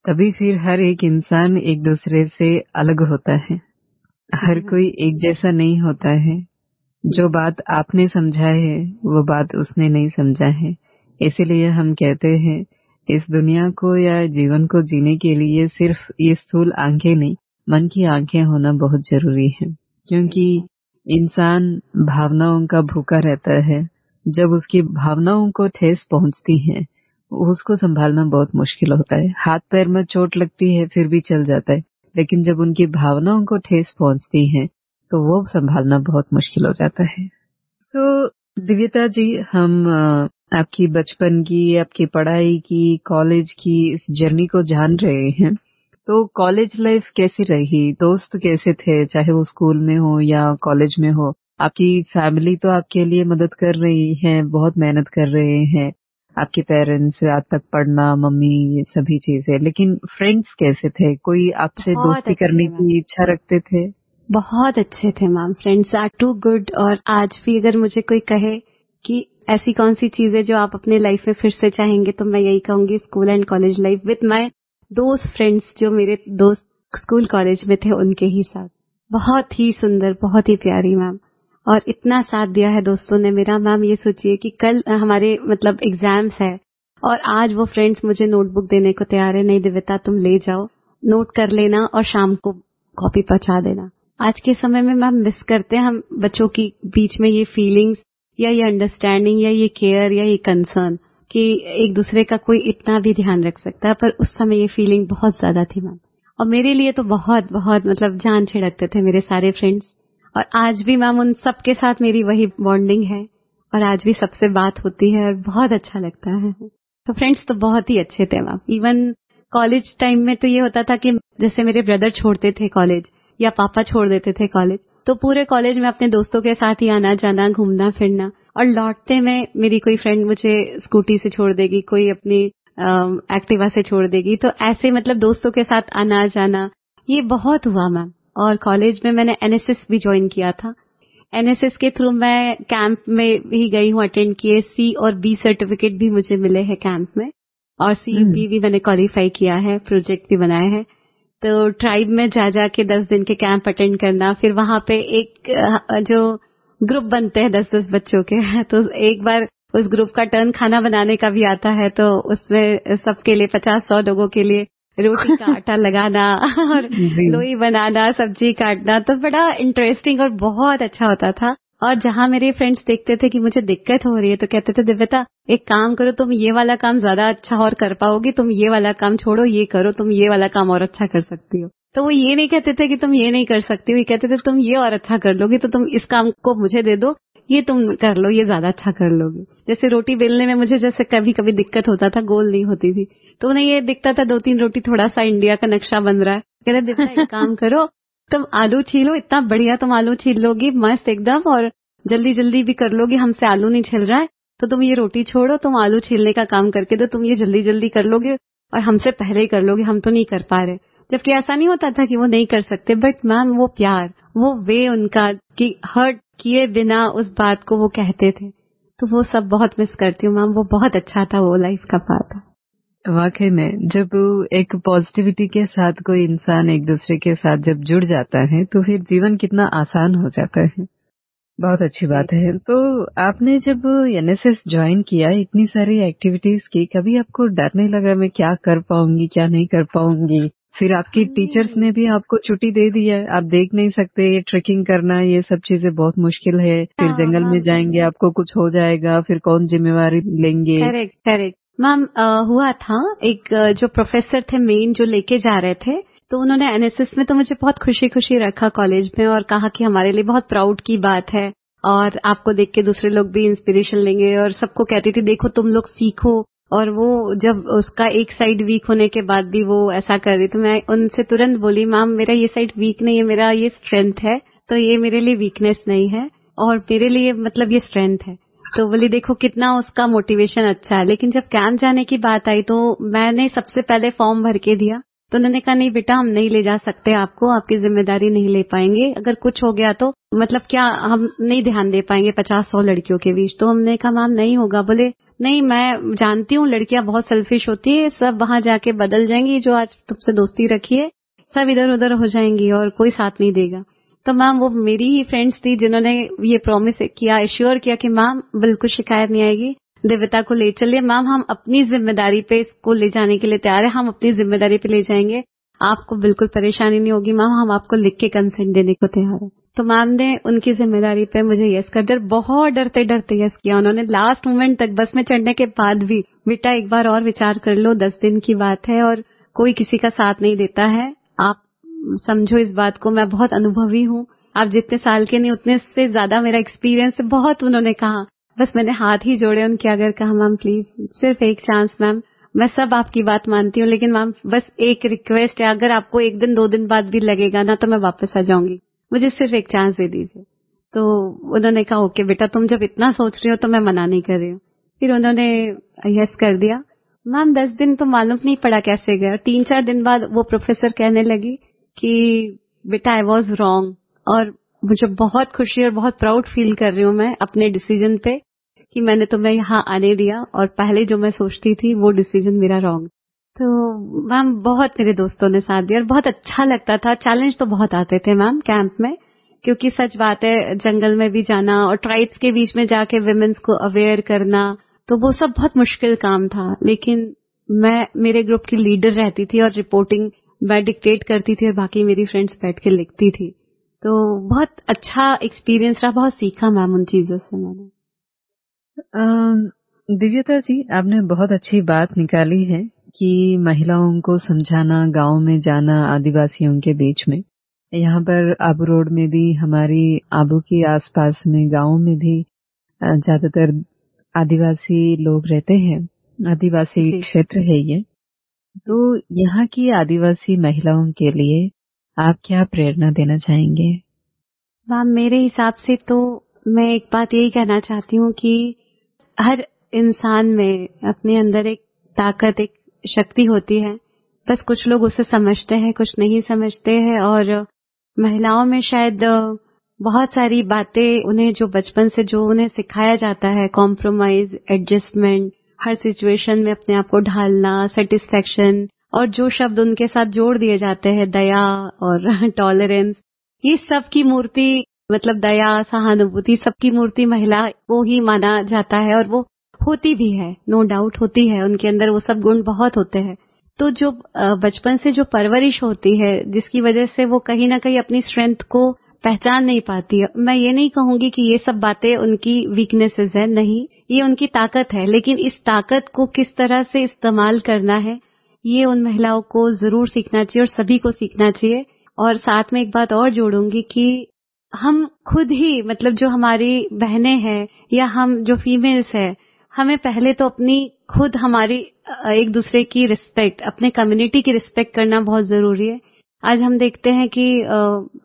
तभी फिर हर एक इंसान एक दूसरे से अलग होता है, हर कोई एक जैसा नहीं होता है। जो बात आपने समझा है वो बात उसने नहीं समझा है। इसीलिए हम कहते हैं इस दुनिया को या जीवन को जीने के लिए सिर्फ ये स्थूल आंखें नहीं, मन की आंखें होना बहुत जरूरी है। क्योंकि इंसान भावनाओं का भूखा रहता है, जब उसकी भावनाओं को ठेस पहुंचती है उसको संभालना बहुत मुश्किल होता है। हाथ पैर में चोट लगती है फिर भी चल जाता है, लेकिन जब उनकी भावनाओं को ठेस पहुंचती है तो वो संभालना बहुत मुश्किल हो जाता है। दिव्यता जी, हम आपकी बचपन की, आपकी पढ़ाई की, कॉलेज की इस जर्नी को जान रहे हैं। तो कॉलेज लाइफ कैसी रही? दोस्त कैसे थे, चाहे वो स्कूल में हो या कॉलेज में हो? आपकी फैमिली तो आपके लिए मदद कर रही है, बहुत मेहनत कर रहे हैं, आपके पेरेंट्स, रात तक पढ़ना, मम्मी, ये सभी चीजें, लेकिन फ्रेंड्स कैसे थे? कोई आपसे दोस्ती करने की इच्छा रखते थे? बहुत अच्छे थे ma'am, friends are too good. और आज भी अगर मुझे कोई कहे कि ऐसी कौन सी चीज है जो आप अपने लाइफ में फिर से चाहेंगे, तो मैं यही कहूंगी school and college life with my दोस्त फ्रेंड्स, जो मेरे दोस्त स्कूल कॉलेज में थे उनके ही साथ। बहुत ही सुंदर, बहुत ही प्यारी मैम, और इतना साथ दिया है दोस्तों ने मेरा। मैम ये सोचिए कि कल हमारे मतलब एग्जाम्स है और आज वो फ्रेंड्स मुझे नोटबुक देने को तैयार है, नहीं दिव्यता तुम ले जाओ, नोट कर लेना और शाम को कॉपी पहुंचा देना। आज के समय में मैम मिस करते हैं हम बच्चों की बीच में ये फीलिंग्स या ये अंडरस्टैंडिंग या ये केयर या ये कंसर्न कि एक दूसरे का कोई इतना भी ध्यान रख सकता है, पर उस समय ये फीलिंग बहुत ज्यादा थी मैम। और मेरे लिए तो बहुत बहुत मतलब जान छिड़कते थे मेरे सारे फ्रेंड्स, और आज भी मैम उन सबके साथ मेरी वही बॉन्डिंग है और आज भी सबसे बात होती है और बहुत अच्छा लगता है। तो फ्रेंड्स तो बहुत ही अच्छे थे मैम। इवन कॉलेज टाइम में तो ये होता था कि जैसे मेरे ब्रदर छोड़ते थे कॉलेज या पापा छोड़ देते थे कॉलेज, तो पूरे कॉलेज में अपने दोस्तों के साथ ही आना जाना, घूमना फिरना, और लौटते में मेरी कोई फ्रेंड मुझे स्कूटी से छोड़ देगी, कोई अपनी एक्टिवा से छोड़ देगी, तो ऐसे मतलब दोस्तों के साथ आना जाना ये बहुत हुआ मैम। और कॉलेज में मैंने एनएसएस भी ज्वाइन किया था। एनएसएस के थ्रू मैं कैंप में भी गई हूँ, अटेंड किए, सी और बी सर्टिफिकेट भी मुझे मिले हैं कैंप में, और सीबी भी मैंने क्वालिफाई किया है, प्रोजेक्ट भी बनाए हैं। तो ट्राइब में जा के 10 दिन के कैंप अटेंड करना, फिर वहां पे एक जो ग्रुप बनते हैं 10-10 बच्चों के, तो एक बार उस ग्रुप का टर्न खाना बनाने का भी आता है, तो उसमें सबके लिए 50-100 लोगों के लिए रोटी का आटा लगाना और लोई बनाना, सब्जी काटना, तो बड़ा इंटरेस्टिंग और बहुत अच्छा होता था। और जहां मेरे फ्रेंड्स देखते थे कि मुझे दिक्कत हो रही है, तो कहते थे दिव्यता एक काम करो, तुम ये वाला काम ज्यादा अच्छा और कर पाओगी, तुम ये वाला काम छोड़ो, ये करो, तुम ये वाला काम और अच्छा कर सकती हो। तो वो ये नहीं कहते थे कि तुम ये नहीं कर सकती हो, ये कहते थे तुम ये और अच्छा कर लोगी, तो तुम इस काम को मुझे दे दो, ये तुम कर लो, ये ज्यादा अच्छा कर लोगी। जैसे रोटी बेलने में मुझे जैसे कभी कभी दिक्कत होता था, गोल नहीं होती थी, तो उन्हें ये दिखता था 2-3 रोटी थोड़ा सा इंडिया का नक्शा बन रहा है, कहते दिव्यता एक काम करो, तुम आलू छीलो, इतना बढ़िया तुम आलू छील लोगी मस्त एकदम, और जल्दी जल्दी भी कर लोगी, हमसे आलू नहीं छिल रहा है, तो तुम ये रोटी छोड़ो, तुम आलू छीलने का काम करके दो, तुम ये जल्दी जल्दी कर लोगे और हमसे पहले ही कर लोगे, हम तो नहीं कर पा रहे। जबकि ऐसा नहीं होता था कि वो नहीं कर सकते, बट मैम वो प्यार, वो वे उनका कि हर्ट किए बिना उस बात को वो कहते थे, तो वो सब बहुत मिस करती हूँ मैम। वो बहुत अच्छा था, वो लाइफ का पार्ट था। वाकई में जब एक पॉजिटिविटी के साथ कोई इंसान एक दूसरे के साथ जब जुड़ जाता है तो फिर जीवन कितना आसान हो जाता है। बहुत अच्छी बात है। तो आपने जब एनएसएस ज्वाइन किया, इतनी सारी एक्टिविटीज की, कभी आपको डर नहीं लगा मैं क्या कर पाऊंगी, क्या नहीं कर पाऊंगी? फिर आपकी टीचर्स ने भी आपको छुट्टी दे दी है, आप देख नहीं सकते, ये ट्रेकिंग करना, ये सब चीजें बहुत मुश्किल है, फिर जंगल में जाएंगे, आपको कुछ हो जाएगा, फिर कौन जिम्मेवारी लेंगे? Correct ma'am. हुआ था एक जो प्रोफेसर थे मेन जो लेके जा रहे थे, तो उन्होंने एनएसएस में तो मुझे बहुत खुशी खुशी रखा कॉलेज में, और कहा कि हमारे लिए बहुत प्राउड की बात है और आपको देख के दूसरे लोग भी इंस्पिरेशन लेंगे। और सबको कहती थी देखो तुम लोग सीखो, और वो जब उसका एक साइड वीक होने के बाद भी वो ऐसा कर रही, तो मैं उनसे तुरंत बोली मैम मेरा ये साइड वीक नहीं है, मेरा ये स्ट्रेंथ है, तो ये मेरे लिए वीकनेस नहीं है और मेरे लिए मतलब ये स्ट्रेंथ है। तो बोली देखो कितना उसका मोटिवेशन अच्छा है। लेकिन जब कैंप जाने की बात आई तो मैंने सबसे पहले फॉर्म भर के दिया, तो उन्होंने कहा नहीं बेटा हम नहीं ले जा सकते आपको, आपकी जिम्मेदारी नहीं ले पाएंगे, अगर कुछ हो गया तो मतलब क्या हम नहीं ध्यान दे पाएंगे 50-100 लड़कियों के बीच। तो हमने कहा मैम नहीं होगा। बोले नहीं मैं जानती हूँ लड़कियां बहुत सेल्फिश होती है, सब वहां जाके बदल जाएंगी, जो आज तुमसे दोस्ती रखी है सब इधर उधर हो जाएंगी और कोई साथ नहीं देगा। तो मैम वो मेरी ही फ्रेंड्स थी जिन्होंने ये प्रॉमिस किया, एश्योर किया कि मैम बिल्कुल शिकायत नहीं आएगी, दिव्यता को ले चलिए मैम, हम अपनी जिम्मेदारी पे इसको ले जाने के लिए तैयार है, हम अपनी जिम्मेदारी पे ले जाएंगे, आपको बिल्कुल परेशानी नहीं होगी मैम, हम आपको लिख के कंसेंट देने को तैयार है। तो मैम ने उनकी जिम्मेदारी पे मुझे यस कर दिया, बहुत डरते डरते यस किया उन्होंने। लास्ट मोमेंट तक बस में चढ़ने के बाद भी बेटा एक बार और विचार कर लो, 10 दिन की बात है और कोई किसी का साथ नहीं देता है, आप समझो इस बात को, मैं बहुत अनुभवी हूँ, आप जितने साल के नहीं उतने से ज्यादा मेरा एक्सपीरियंस है, बहुत उन्होंने कहा। बस मैंने हाथ ही जोड़े उनके आगे, कहा मैम प्लीज सिर्फ एक चांस मैम, मैं सब आपकी बात मानती हूँ लेकिन मैम बस एक रिक्वेस्ट है, अगर आपको 1 दिन 2 दिन बाद भी लगेगा ना तो मैं वापस आ जाऊंगी, मुझे सिर्फ एक चांस दे दीजिए। तो उन्होंने कहा ओके बेटा तुम जब इतना सोच रही हो तो मैं मना नहीं कर रही हूँ। फिर उन्होंने यस कर दिया। मैम 10 दिन तो मालूम नहीं पड़ा कैसे गया, 3-4 दिन बाद वो प्रोफेसर कहने लगी कि बेटा आई वॉज रॉन्ग, और मुझे बहुत खुशी और बहुत प्राउड फील कर रही हूँ मैं अपने डिसीजन पे कि मैंने तुम्हें यहाँ आने दिया और पहले जो मैं सोचती थी वो डिसीजन मेरा रॉन्ग। तो मैम बहुत मेरे दोस्तों ने साथ दिया और बहुत अच्छा लगता था। चैलेंज तो बहुत आते थे मैम कैंप में, क्योंकि सच बात है जंगल में भी जाना और ट्राइब्स के बीच में जाके विमेन्स को अवेयर करना, तो वो सब बहुत मुश्किल काम था। लेकिन मैं मेरे ग्रुप की लीडर रहती थी और रिपोर्टिंग मैं डिक्टेट करती थी और बाकी मेरी फ्रेंड्स बैठ के लिखती थी। तो बहुत अच्छा एक्सपीरियंस रहा, बहुत सीखा मैम उन चीजों से मैंने। दिव्यता जी आपने बहुत अच्छी बात निकाली है कि महिलाओं को समझाना, गांव में जाना आदिवासियों के बीच में, यहाँ पर आबू रोड में भी, हमारी आबू के आसपास में गांव में भी ज्यादातर आदिवासी लोग रहते हैं, आदिवासी क्षेत्र है ये। तो यहाँ की आदिवासी महिलाओं के लिए आप क्या प्रेरणा देना चाहेंगे? मैम मेरे हिसाब से तो मैं एक बात यही कहना चाहती हूँ कि हर इंसान में अपने अंदर एक ताकत, एक शक्ति होती है, बस कुछ लोग उसे समझते हैं, कुछ नहीं समझते हैं। और महिलाओं में शायद बहुत सारी बातें उन्हें जो बचपन से जो उन्हें सिखाया जाता है, कॉम्प्रोमाइज, एडजस्टमेंट, हर सिचुएशन में अपने आप को ढालना, सेटिस्फेक्शन, और जो शब्द उनके साथ जोड़ दिए जाते हैं, दया और टॉलरेंस, ये सब की मूर्ति, मतलब दया, सहानुभूति, सबकी मूर्ति महिला को ही माना जाता है और वो होती भी है, नो डाउट होती है, उनके अंदर वो सब गुण बहुत होते हैं। तो जो बचपन से जो परवरिश होती है जिसकी वजह से वो कहीं ना कहीं अपनी स्ट्रेंथ को पहचान नहीं पाती है, मैं ये नहीं कहूंगी कि ये सब बातें उनकी वीकनेसेस है, नहीं, ये उनकी ताकत है। लेकिन इस ताकत को किस तरह से इस्तेमाल करना है ये उन महिलाओं को जरूर सीखना चाहिए और सभी को सीखना चाहिए। और साथ में एक बात और जोड़ूंगी कि हम खुद ही, मतलब जो हमारी बहनें हैं या हम जो फीमेल्स हैं, हमें पहले तो अपनी खुद हमारी एक दूसरे की रिस्पेक्ट, अपने कम्युनिटी की रिस्पेक्ट करना बहुत जरूरी है। आज हम देखते हैं कि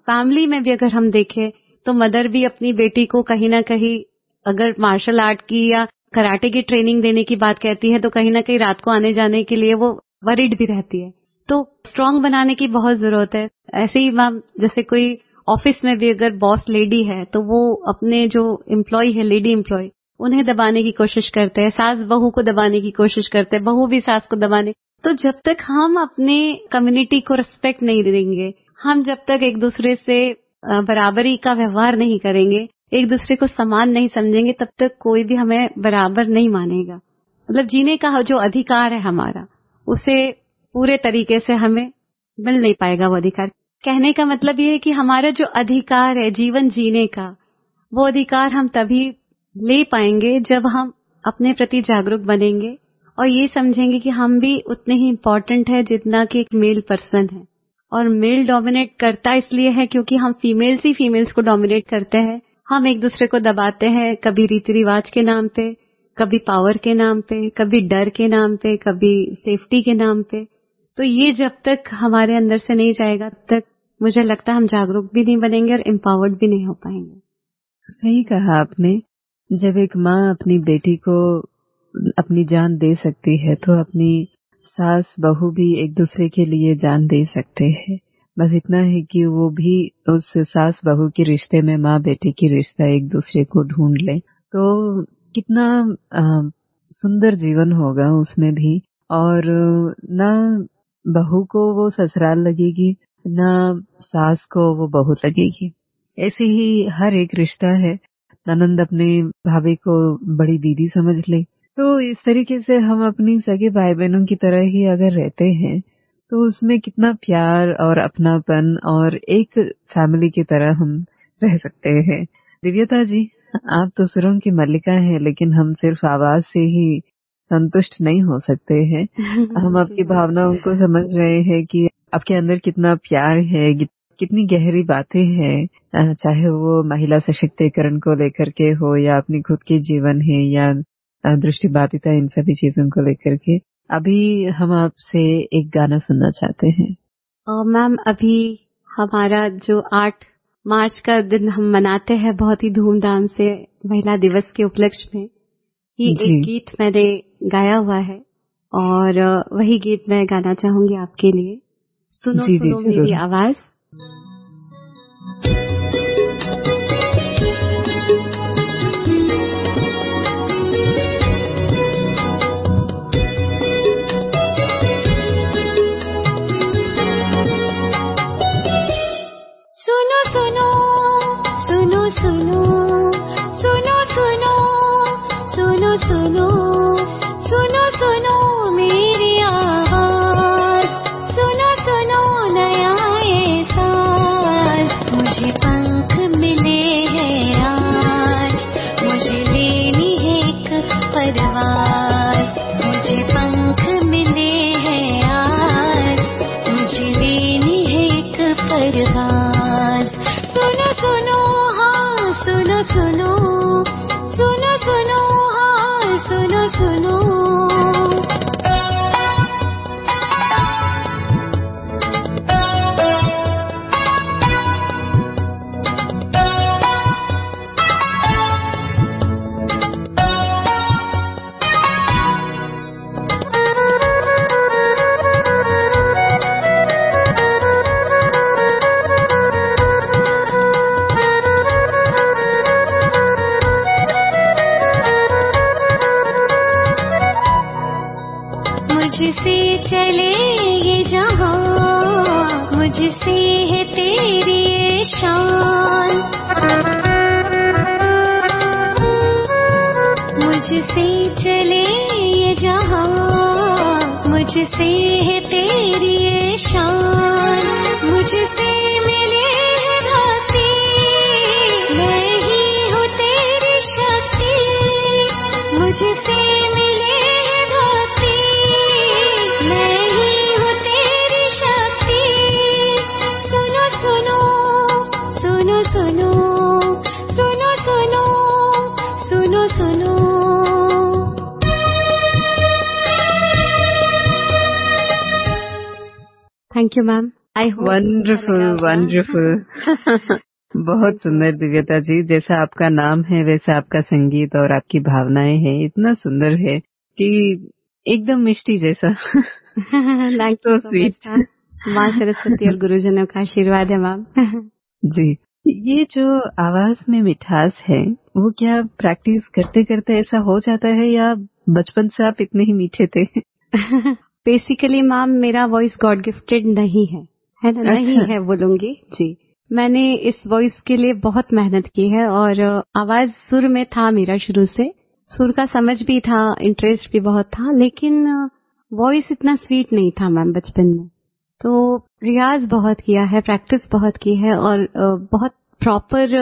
फैमिली में भी अगर हम देखें तो मदर भी अपनी बेटी को कहीं ना कहीं अगर मार्शल आर्ट की या कराटे की ट्रेनिंग देने की बात कहती है तो कहीं ना कहीं रात को आने जाने के लिए वो वरीड भी रहती है। तो स्ट्रांग बनाने की बहुत जरूरत है। ऐसे ही मैम जैसे कोई ऑफिस में भी अगर बॉस लेडी है तो वो अपने जो एम्प्लॉय है, लेडी एम्प्लॉय, उन्हें दबाने की कोशिश करते हैं, सास बहू को दबाने की कोशिश करते हैं, बहू भी सास को दबाने। तो जब तक हम अपने कम्युनिटी को रिस्पेक्ट नहीं देंगे, हम जब तक एक दूसरे से बराबरी का व्यवहार नहीं करेंगे, एक दूसरे को समान नहीं समझेंगे, तब तक कोई भी हमें बराबर नहीं मानेगा। मतलब जीने का जो अधिकार है हमारा, उसे पूरे तरीके से हमें मिल नहीं पाएगा वो अधिकार। कहने का मतलब ये है कि हमारा जो अधिकार है जीवन जीने का, वो अधिकार हम तभी ले पाएंगे जब हम अपने प्रति जागरूक बनेंगे और ये समझेंगे कि हम भी उतने ही इम्पोर्टेंट है जितना कि एक मेल पर्सन है। और मेल डोमिनेट करता इसलिए है क्योंकि हम फीमेल्स ही फीमेल्स को डोमिनेट करते हैं, हम एक दूसरे को दबाते हैं, कभी रीति रिवाज के नाम पे, कभी पावर के नाम पे, कभी डर के नाम पे, कभी सेफ्टी के नाम पे। तो ये जब तक हमारे अंदर से नहीं जाएगा तब तक मुझे लगता है हम जागरूक भी नहीं बनेंगे और एम्पावर्ड भी नहीं हो पाएंगे। सही कहा आपने। जब एक माँ अपनी बेटी को अपनी जान दे सकती है तो अपनी सास बहू भी एक दूसरे के लिए जान दे सकते हैं। बस इतना है कि वो भी उस सास बहू के रिश्ते में माँ बेटे की रिश्ता एक दूसरे को ढूंढ ले तो कितना सुंदर जीवन होगा उसमें भी। और ना बहू को वो ससुराल लगेगी, ना सास को वो बहू लगेगी। ऐसे ही हर एक रिश्ता है। ननंद अपने भाभी को बड़ी दीदी समझ ले, तो इस तरीके से हम अपनी सगे भाई बहनों की तरह ही अगर रहते हैं तो उसमें कितना प्यार और अपनापन और एक फैमिली की तरह हम रह सकते हैं। दिव्यता जी, आप तो सुरों की मल्लिका हैं, लेकिन हम सिर्फ आवाज से ही संतुष्ट नहीं हो सकते हैं। हम आपकी भावनाओं को समझ रहे हैं कि आपके अंदर कितना प्यार है, कितनी गहरी बातें हैं, चाहे वो महिला सशक्तिकरण को लेकर के हो या अपनी खुद के जीवन है या दृष्टिबाधिता, इन सभी चीजों को लेकर के। अभी हम आपसे एक गाना सुनना चाहते हैं। मैम, अभी हमारा जो 8 मार्च का दिन हम मनाते हैं बहुत ही धूमधाम से महिला दिवस के उपलक्ष्य में, ये एक गीत मैंने गाया हुआ है और वही गीत मैं गाना चाहूंगी आपके लिए। सुनो सुनो मेरी आवाज। Thank you ma'am. वंडरफुल। बहुत सुंदर दिव्यता जी। जैसा आपका नाम है वैसा आपका संगीत और आपकी भावनाएं हैं, इतना सुंदर है कि एकदम मिष्टी जैसा। तो स्वीट। माँ सरस्वती और गुरुजनों का आशीर्वाद है मैम। जी, ये जो आवाज में मिठास है वो क्या प्रैक्टिस करते करते ऐसा हो जाता है या बचपन से आप इतने ही मीठे थे? बेसिकली मैम, मेरा वॉइस गॉड गिफ्टेड नहीं है ना? अच्छा। नहीं है बोलूंगी जी। मैंने इस वॉइस के लिए बहुत मेहनत की है और आवाज सुर में था मेरा शुरू से। सुर का समझ भी था, इंटरेस्ट भी बहुत था, लेकिन वॉइस इतना स्वीट नहीं था मैम बचपन में। तो रियाज बहुत किया है, प्रैक्टिस बहुत की है और बहुत प्रॉपर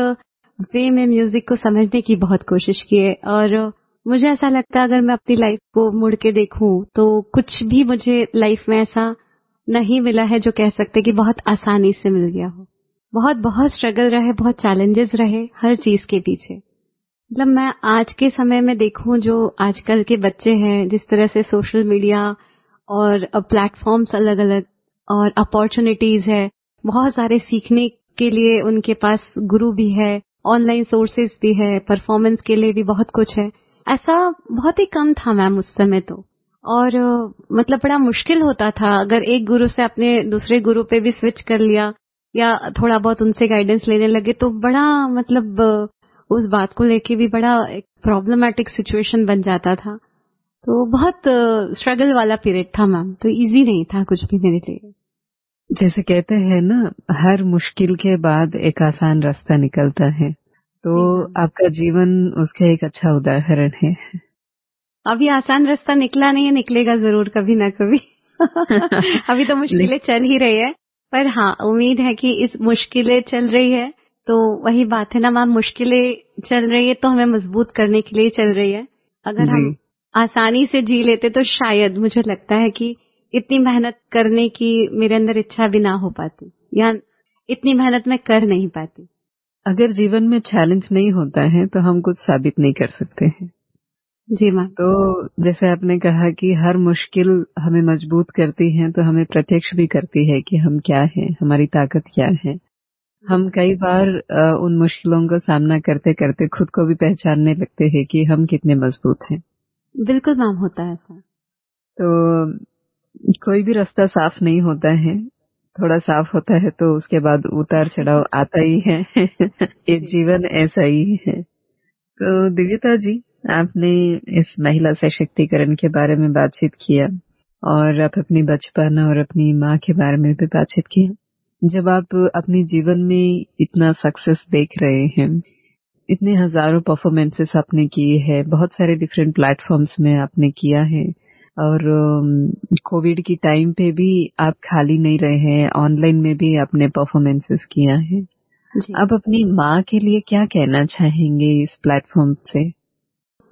वे में म्यूजिक को समझने की बहुत कोशिश की है। और मुझे ऐसा लगता है अगर मैं अपनी लाइफ को मुड़ के देखूं तो कुछ भी मुझे लाइफ में ऐसा नहीं मिला है जो कह सकते कि बहुत आसानी से मिल गया हो। बहुत बहुत स्ट्रगल रहे, बहुत चैलेंजेस रहे हर चीज के पीछे। मतलब मैं आज के समय में देखूं जो आजकल के बच्चे हैं, जिस तरह से सोशल मीडिया और प्लेटफॉर्म्स अलग अलग और अपॉर्चुनिटीज है, बहुत सारे सीखने के लिए उनके पास गुरु भी है, ऑनलाइन सोर्सेज भी है, परफॉर्मेंस के लिए भी बहुत कुछ है। ऐसा बहुत ही कम था मैम उस समय तो। और मतलब बड़ा मुश्किल होता था अगर एक गुरु से अपने दूसरे गुरु पे भी स्विच कर लिया या थोड़ा बहुत उनसे गाइडेंस लेने लगे तो बड़ा मतलब उस बात को लेके भी बड़ा एक प्रॉब्लमैटिक सिचुएशन बन जाता था। तो बहुत स्ट्रगल वाला पीरियड था मैम, तो इजी नहीं था कुछ भी मेरे लिए। जैसे कहते हैं ना, हर मुश्किल के बाद एक आसान रास्ता निकलता है, तो आपका जीवन उसका एक अच्छा उदाहरण है। अभी आसान रास्ता निकला नहीं है, निकलेगा जरूर कभी ना कभी। अभी तो मुश्किलें चल ही रही है, पर हाँ उम्मीद है कि इस मुश्किलें चल रही है तो वही बात है ना मैम, मुश्किलें चल रही है तो हमें मजबूत करने के लिए चल रही है। अगर हम आसानी से जी लेते तो शायद मुझे लगता है कि इतनी मेहनत करने की मेरे अंदर इच्छा भी ना हो पाती या इतनी मेहनत मैं कर नहीं पाती। अगर जीवन में चैलेंज नहीं होता है तो हम कुछ साबित नहीं कर सकते हैं। जी मैम। तो जैसे आपने कहा कि हर मुश्किल हमें मजबूत करती है, तो हमें प्रत्यक्ष भी करती है कि हम क्या हैं, हमारी ताकत क्या है। हम कई बार उन मुश्किलों का सामना करते करते खुद को भी पहचानने लगते हैं कि हम कितने मजबूत हैं। बिल्कुल मैम, होता है ऐसा। तो कोई भी रास्ता साफ नहीं होता है, थोड़ा साफ होता है तो उसके बाद उतार चढ़ाव आता ही है। ये जीवन ऐसा ही है। तो दिव्यता जी, आपने इस महिला सशक्तिकरण के बारे में बातचीत किया और आप अपनी बचपन और अपनी माँ के बारे में भी बातचीत किया। जब आप अपने जीवन में इतना सक्सेस देख रहे हैं, इतने हजारों परफॉर्मेंसेस आपने किए हैं, बहुत सारे डिफरेंट प्लेटफॉर्म्स में आपने किया है और कोविड की टाइम पे भी आप खाली नहीं रहे हैं, ऑनलाइन में भी आपने परफॉर्मेंसेस किया है। आप अपनी माँ के लिए क्या कहना चाहेंगे इस प्लेटफॉर्म से?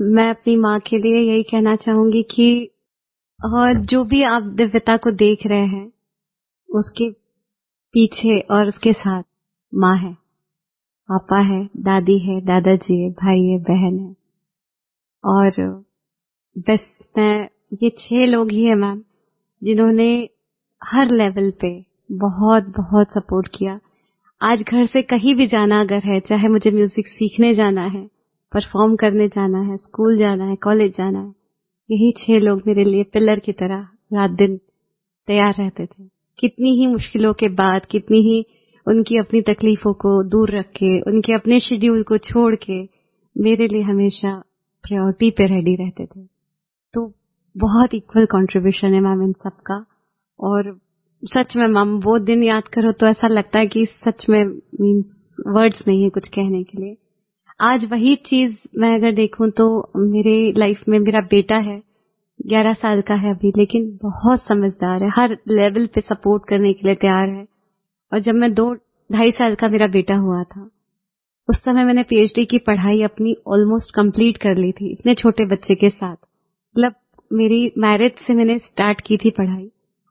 मैं अपनी माँ के लिए यही कहना चाहूंगी कि जो भी आप दिव्यता को देख रहे हैं उसके पीछे और उसके साथ माँ है, पापा है, दादी है, दादाजी है, भाई है, बहन है और बस मैं ये 6 लोग ही है मैम जिन्होंने हर लेवल पे बहुत बहुत सपोर्ट किया। आज घर से कहीं भी जाना अगर है, चाहे मुझे म्यूजिक सीखने जाना है, परफॉर्म करने जाना है, स्कूल जाना है, कॉलेज जाना है, यही 6 लोग मेरे लिए पिलर की तरह रात दिन तैयार रहते थे। कितनी ही मुश्किलों के बाद, कितनी ही उनकी अपनी तकलीफों को दूर रख के, उनके अपने शेड्यूल को छोड़ के मेरे लिए हमेशा प्रायोरिटी पे रेडी रहते थे। तो बहुत इक्वल कंट्रीब्यूशन है मैम इन सबका। और सच में मैम वो दिन याद करो तो ऐसा लगता है कि सच में मीन्स वर्ड्स नहीं है कुछ कहने के लिए। आज वही चीज मैं अगर देखूं तो मेरे लाइफ में मेरा बेटा है, 11 साल का है अभी, लेकिन बहुत समझदार है, हर लेवल पे सपोर्ट करने के लिए तैयार है। और जब मैं 2-2.5 साल का मेरा बेटा हुआ था, उस समय मैंने पीएचडी की पढ़ाई अपनी ऑलमोस्ट कंप्लीट कर ली थी इतने छोटे बच्चे के साथ। मतलब मेरी मैरिज से मैंने स्टार्ट की थी पढ़ाई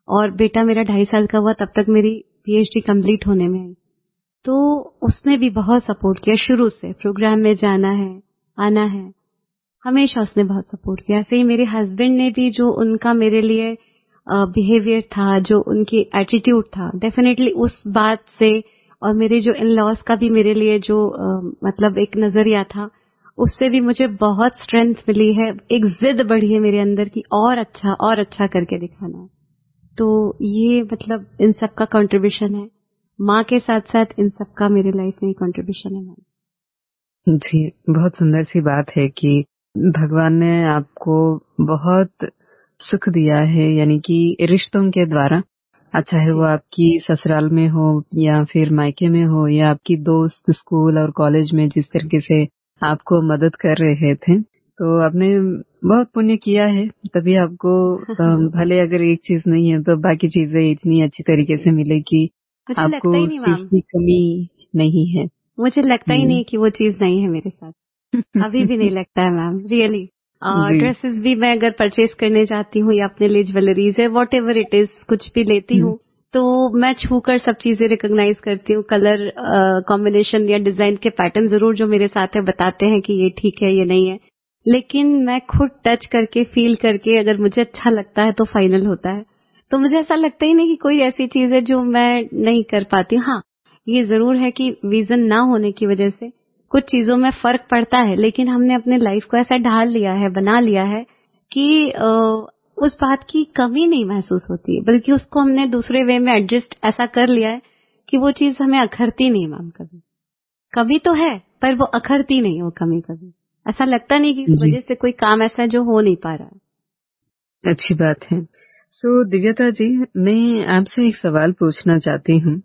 और बेटा मेरा 2.5 साल का हुआ तब तक मेरी पीएचडी कंप्लीट होने में आई। तो उसने भी बहुत सपोर्ट किया शुरू से, प्रोग्राम में जाना है, आना है, हमेशा उसने बहुत सपोर्ट किया। ऐसे ही मेरे हस्बैंड ने भी, जो उनका मेरे लिए बिहेवियर था, जो उनकी एटीट्यूड था, डेफिनेटली उस बात से, और मेरे जो इन लॉज का भी मेरे लिए जो मतलब एक नजरिया था, उससे भी मुझे बहुत स्ट्रेंथ मिली है, एक जिद बढ़ी है मेरे अंदर की और अच्छा करके दिखाना है। तो ये मतलब इन सब का कंट्रीब्यूशन है, माँ के साथ साथ इन सब का मेरे लाइफ में कंट्रीब्यूशन है मैम। जी, बहुत सुंदर सी बात है कि भगवान ने आपको बहुत सुख दिया है, यानी कि रिश्तों के द्वारा, चाहे वो आपकी ससुराल में हो या फिर मायके में हो या आपकी दोस्त स्कूल और कॉलेज में जिस तरीके से आपको मदद कर रहे थे, तो आपने बहुत पुण्य किया है, तभी आपको भले अगर एक चीज नहीं है तो बाकी चीजें इतनी अच्छी तरीके से मिले कि आपको उस चीज की कमी नहीं है। मुझे लगता ही नहीं कि वो चीज नहीं है मेरे साथ, अभी भी नहीं लगता है मैम, रियली। ड्रेसेस भी मैं अगर परचेज करने जाती हूँ या अपने लिए ज्वेलरीज है, व्हाटएवर इट इज, कुछ भी लेती हूँ तो मैं छूकर सब चीजें रिकॉग्नाइज करती हूँ। कलर कॉम्बिनेशन या डिजाइन के पैटर्न जरूर जो मेरे साथ है बताते हैं कि ये ठीक है, ये नहीं है, लेकिन मैं खुद टच करके फील करके अगर मुझे अच्छा लगता है तो फाइनल होता है। तो मुझे ऐसा लगता ही नहीं कि कोई ऐसी चीज है जो मैं नहीं कर पाती। हाँ, ये जरूर है कि विजन ना होने की वजह से कुछ चीजों में फर्क पड़ता है, लेकिन हमने अपने लाइफ को ऐसा ढाल लिया है, बना लिया है कि उस बात की कमी नहीं महसूस होती है, बल्कि उसको हमने दूसरे वे में एडजस्ट ऐसा कर लिया है कि वो चीज हमें अखरती नहीं मैम। कभी कभी तो है, पर वो अखरती नहीं वो कमी। कभी ऐसा लगता नहीं कि इस वजह से कोई काम ऐसा है जो हो नहीं पा रहा है। अच्छी बात है। सो दिव्यता जी, मैं आपसे एक सवाल पूछना चाहती हूँ।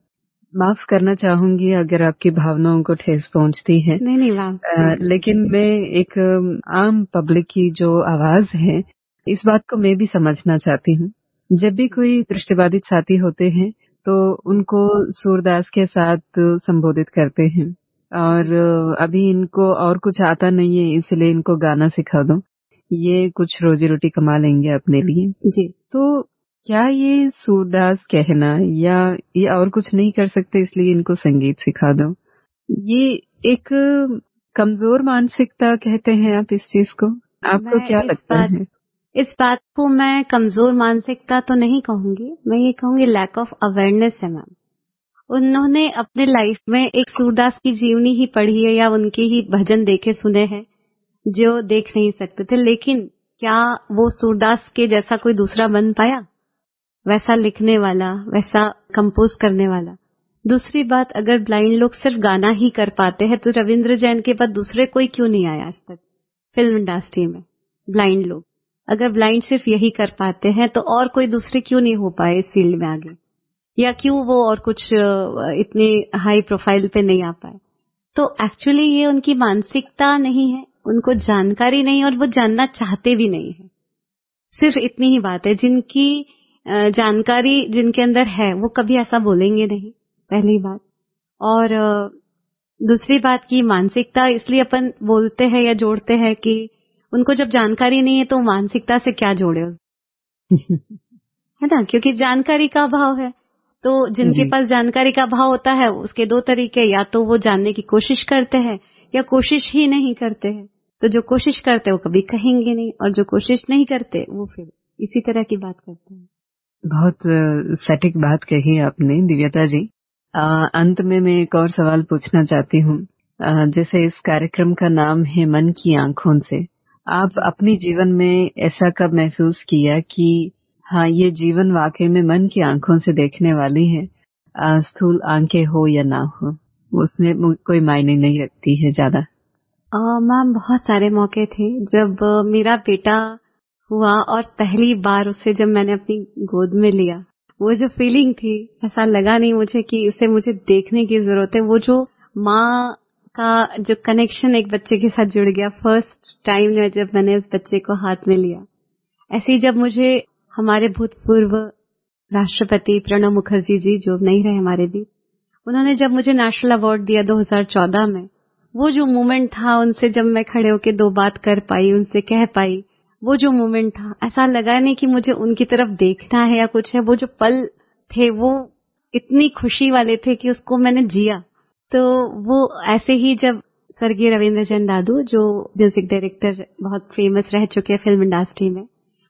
माफ करना चाहूंगी अगर आपकी भावनाओं को ठेस पहुंचती है। नहीं मैम। लेकिन मैं एक आम पब्लिक की जो आवाज है, इस बात को मैं भी समझना चाहती हूँ। जब भी कोई दृष्टिबाधित साथी होते हैं तो उनको सूरदास के साथ संबोधित करते हैं, और अभी इनको और कुछ आता नहीं है इसलिए इनको गाना सिखा दो, ये कुछ रोजी रोटी कमा लेंगे अपने लिए जी। तो क्या ये सूरदास कहना या ये और कुछ नहीं कर सकते इसलिए इनको संगीत सिखा दो, ये एक कमजोर मानसिकता कहते हैं आप इस चीज को? आपको क्या लगता है? इस बात को मैं कमजोर मानसिकता तो नहीं कहूंगी, मैं ये कहूंगी लैक ऑफ अवेयरनेस है मैम। उन्होंने अपने लाइफ में एक सूरदास की जीवनी ही पढ़ी है या उनके ही भजन देखे सुने हैं जो देख नहीं सकते थे, लेकिन क्या वो सूरदास के जैसा कोई दूसरा बन पाया, वैसा लिखने वाला, वैसा कंपोज करने वाला? दूसरी बात, अगर ब्लाइंड लोग सिर्फ गाना ही कर पाते हैं तो रविंद्र जैन के बाद दूसरे कोई क्यों नहीं आया आज तक फिल्म इंडस्ट्री में? ब्लाइंड लोग अगर ब्लाइंड सिर्फ यही कर पाते हैं तो और कोई दूसरे क्यों नहीं हो पाए इस फील्ड में आगे, या क्यों वो और कुछ इतनी हाई प्रोफाइल पे नहीं आ पाए? तो एक्चुअली ये उनकी मानसिकता नहीं है, उनको जानकारी नहीं और वो जानना चाहते भी नहीं है। सिर्फ इतनी ही बात है। जिनकी जानकारी जिनके अंदर है वो कभी ऐसा बोलेंगे नहीं, पहली बात। और दूसरी बात की मानसिकता इसलिए अपन बोलते हैं या जोड़ते हैं कि उनको जब जानकारी नहीं है तो मानसिकता से क्या जोड़े है ना, क्योंकि जानकारी का अभाव है। तो जिनके पास जानकारी का अभाव होता है उसके दो तरीके, या तो वो जानने की कोशिश करते हैं या कोशिश ही नहीं करते हैं। तो जो कोशिश करते हैं वो कभी कहेंगे नहीं, और जो कोशिश नहीं करते वो फिर इसी तरह की बात करते हैं। बहुत सटीक बात कही आपने दिव्यता जी। अंत में मैं एक और सवाल पूछना चाहती हूँ। जैसे इस कार्यक्रम का नाम है मन की आंखों से, आप अपने जीवन में ऐसा कब महसूस किया कि हाँ, ये जीवन वाकई में मन की आंखों से देखने वाली है? स्थूल आंखें हो या ना हो, उसमें कोई मायने नहीं रखती है ज्यादा। मैम, बहुत सारे मौके थे जब मेरा बेटा हुआ और पहली बार उसे जब मैंने अपनी गोद में लिया, वो जो फीलिंग थी, ऐसा लगा नहीं मुझे कि इसे मुझे देखने की जरूरत है। वो जो माँ का जो कनेक्शन एक बच्चे के साथ जुड़ गया फर्स्ट टाइम जब मैंने उस बच्चे को हाथ में लिया। ऐसे ही जब मुझे हमारे भूतपूर्व राष्ट्रपति प्रणब मुखर्जी जी, जो नहीं रहे हमारे बीच, उन्होंने जब मुझे नेशनल अवार्ड दिया 2014 में, वो जो मोमेंट था, उनसे जब मैं खड़े होके दो बात कर पाई, उनसे कह पाई, वो जो मोमेंट था, ऐसा लगा नहीं कि मुझे उनकी तरफ देखना है या कुछ है। वो जो पल थे वो इतनी खुशी वाले थे कि उसको मैंने जिया। तो वो ऐसे ही जब स्वर्गीय रविंद्र जैन दादू, जो म्यूजिक डायरेक्टर बहुत फेमस रह चुके हैं फिल्म इंडस्ट्री में,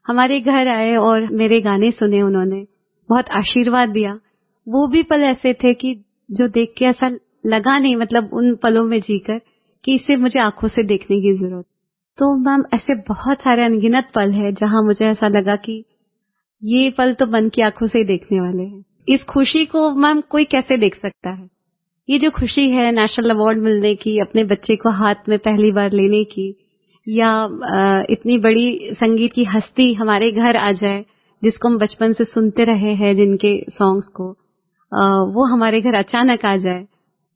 हमारे घर आए और मेरे गाने सुने, उन्होंने बहुत आशीर्वाद दिया। वो भी पल ऐसे थे कि जो देख के ऐसा लगा नहीं, मतलब उन पलों में जीकर, कि इसे मुझे आंखों से देखने की जरूरत। तो मैम, ऐसे बहुत सारे अनगिनत पल है जहां मुझे ऐसा लगा कि ये पल तो मन की आंखों से ही देखने वाले हैं। इस खुशी को मैम कोई कैसे देख सकता है? ये जो खुशी है नेशनल अवार्ड मिलने की, अपने बच्चे को हाथ में पहली बार लेने की, या इतनी बड़ी संगीत की हस्ती हमारे घर आ जाए जिसको हम बचपन से सुनते रहे हैं, जिनके सॉन्ग्स को वो हमारे घर अचानक आ जाए,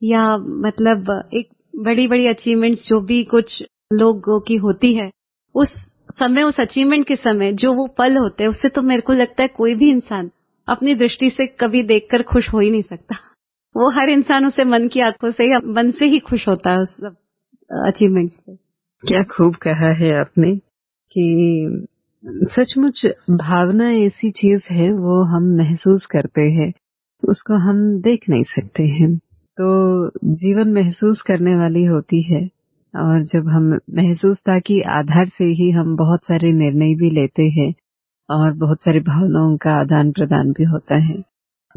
या मतलब एक बड़ी बड़ी अचीवमेंट्स जो भी कुछ लोगों की होती है, उस समय, उस अचीवमेंट के समय जो वो पल होते हैं, उससे तो मेरे को लगता है कोई भी इंसान अपनी दृष्टि से कभी देखकर खुश हो ही नहीं सकता। वो हर इंसान उसे मन की आंखों से या मन से ही खुश होता है उस अचीवमेंट्स पे। क्या खूब कहा है आपने कि सचमुच भावना ऐसी चीज है, वो हम महसूस करते हैं उसको हम देख नहीं सकते हैं। तो जीवन महसूस करने वाली होती है और जब हम महसूसता की आधार से ही हम बहुत सारे निर्णय भी लेते हैं और बहुत सारी भावनाओं का आदान प्रदान भी होता है।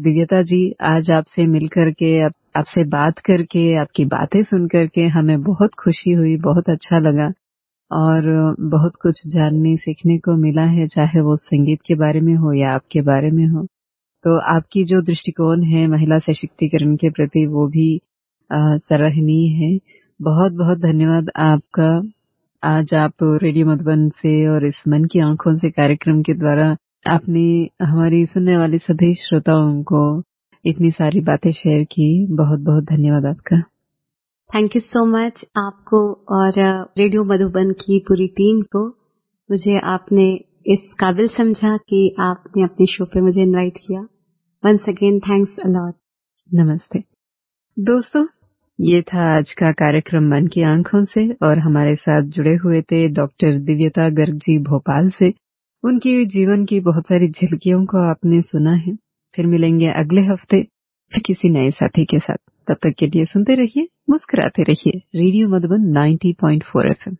दिव्यता जी, आज आपसे मिलकर के आपसे बात करके आपकी बातें सुन करके हमें बहुत खुशी हुई, बहुत अच्छा लगा और बहुत कुछ जानने सीखने को मिला है, चाहे वो संगीत के बारे में हो या आपके बारे में हो। तो आपकी जो दृष्टिकोण है महिला सशक्तिकरण के प्रति वो भी सराहनीय है। बहुत-बहुत धन्यवाद आपका। आज आप रेडियो मधुबन से और इस मन की आँखों से कार्यक्रम के द्वारा आपने हमारी सुनने वाले सभी श्रोताओं को इतनी सारी बातें शेयर की। बहुत-बहुत धन्यवाद आपका। थैंक यू सो मच आपको और रेडियो मधुबन की पूरी टीम को। मुझे आपने इस काबिल समझा कि आपने अपने शो पे मुझे इनवाइट किया। Once again thanks a lot. नमस्ते। दोस्तों, ये था आज का कार्यक्रम मन की आंखों से और हमारे साथ जुड़े हुए थे डॉक्टर दिव्यता गर्ग जी भोपाल से। उनकी जीवन की बहुत सारी झलकियों को आपने सुना है। फिर मिलेंगे अगले हफ्ते फिर किसी नए साथी के साथ। तब तक के लिए सुनते रहिए, मुस्कुराते रहिए। Radio Madhuban 90.4 FM।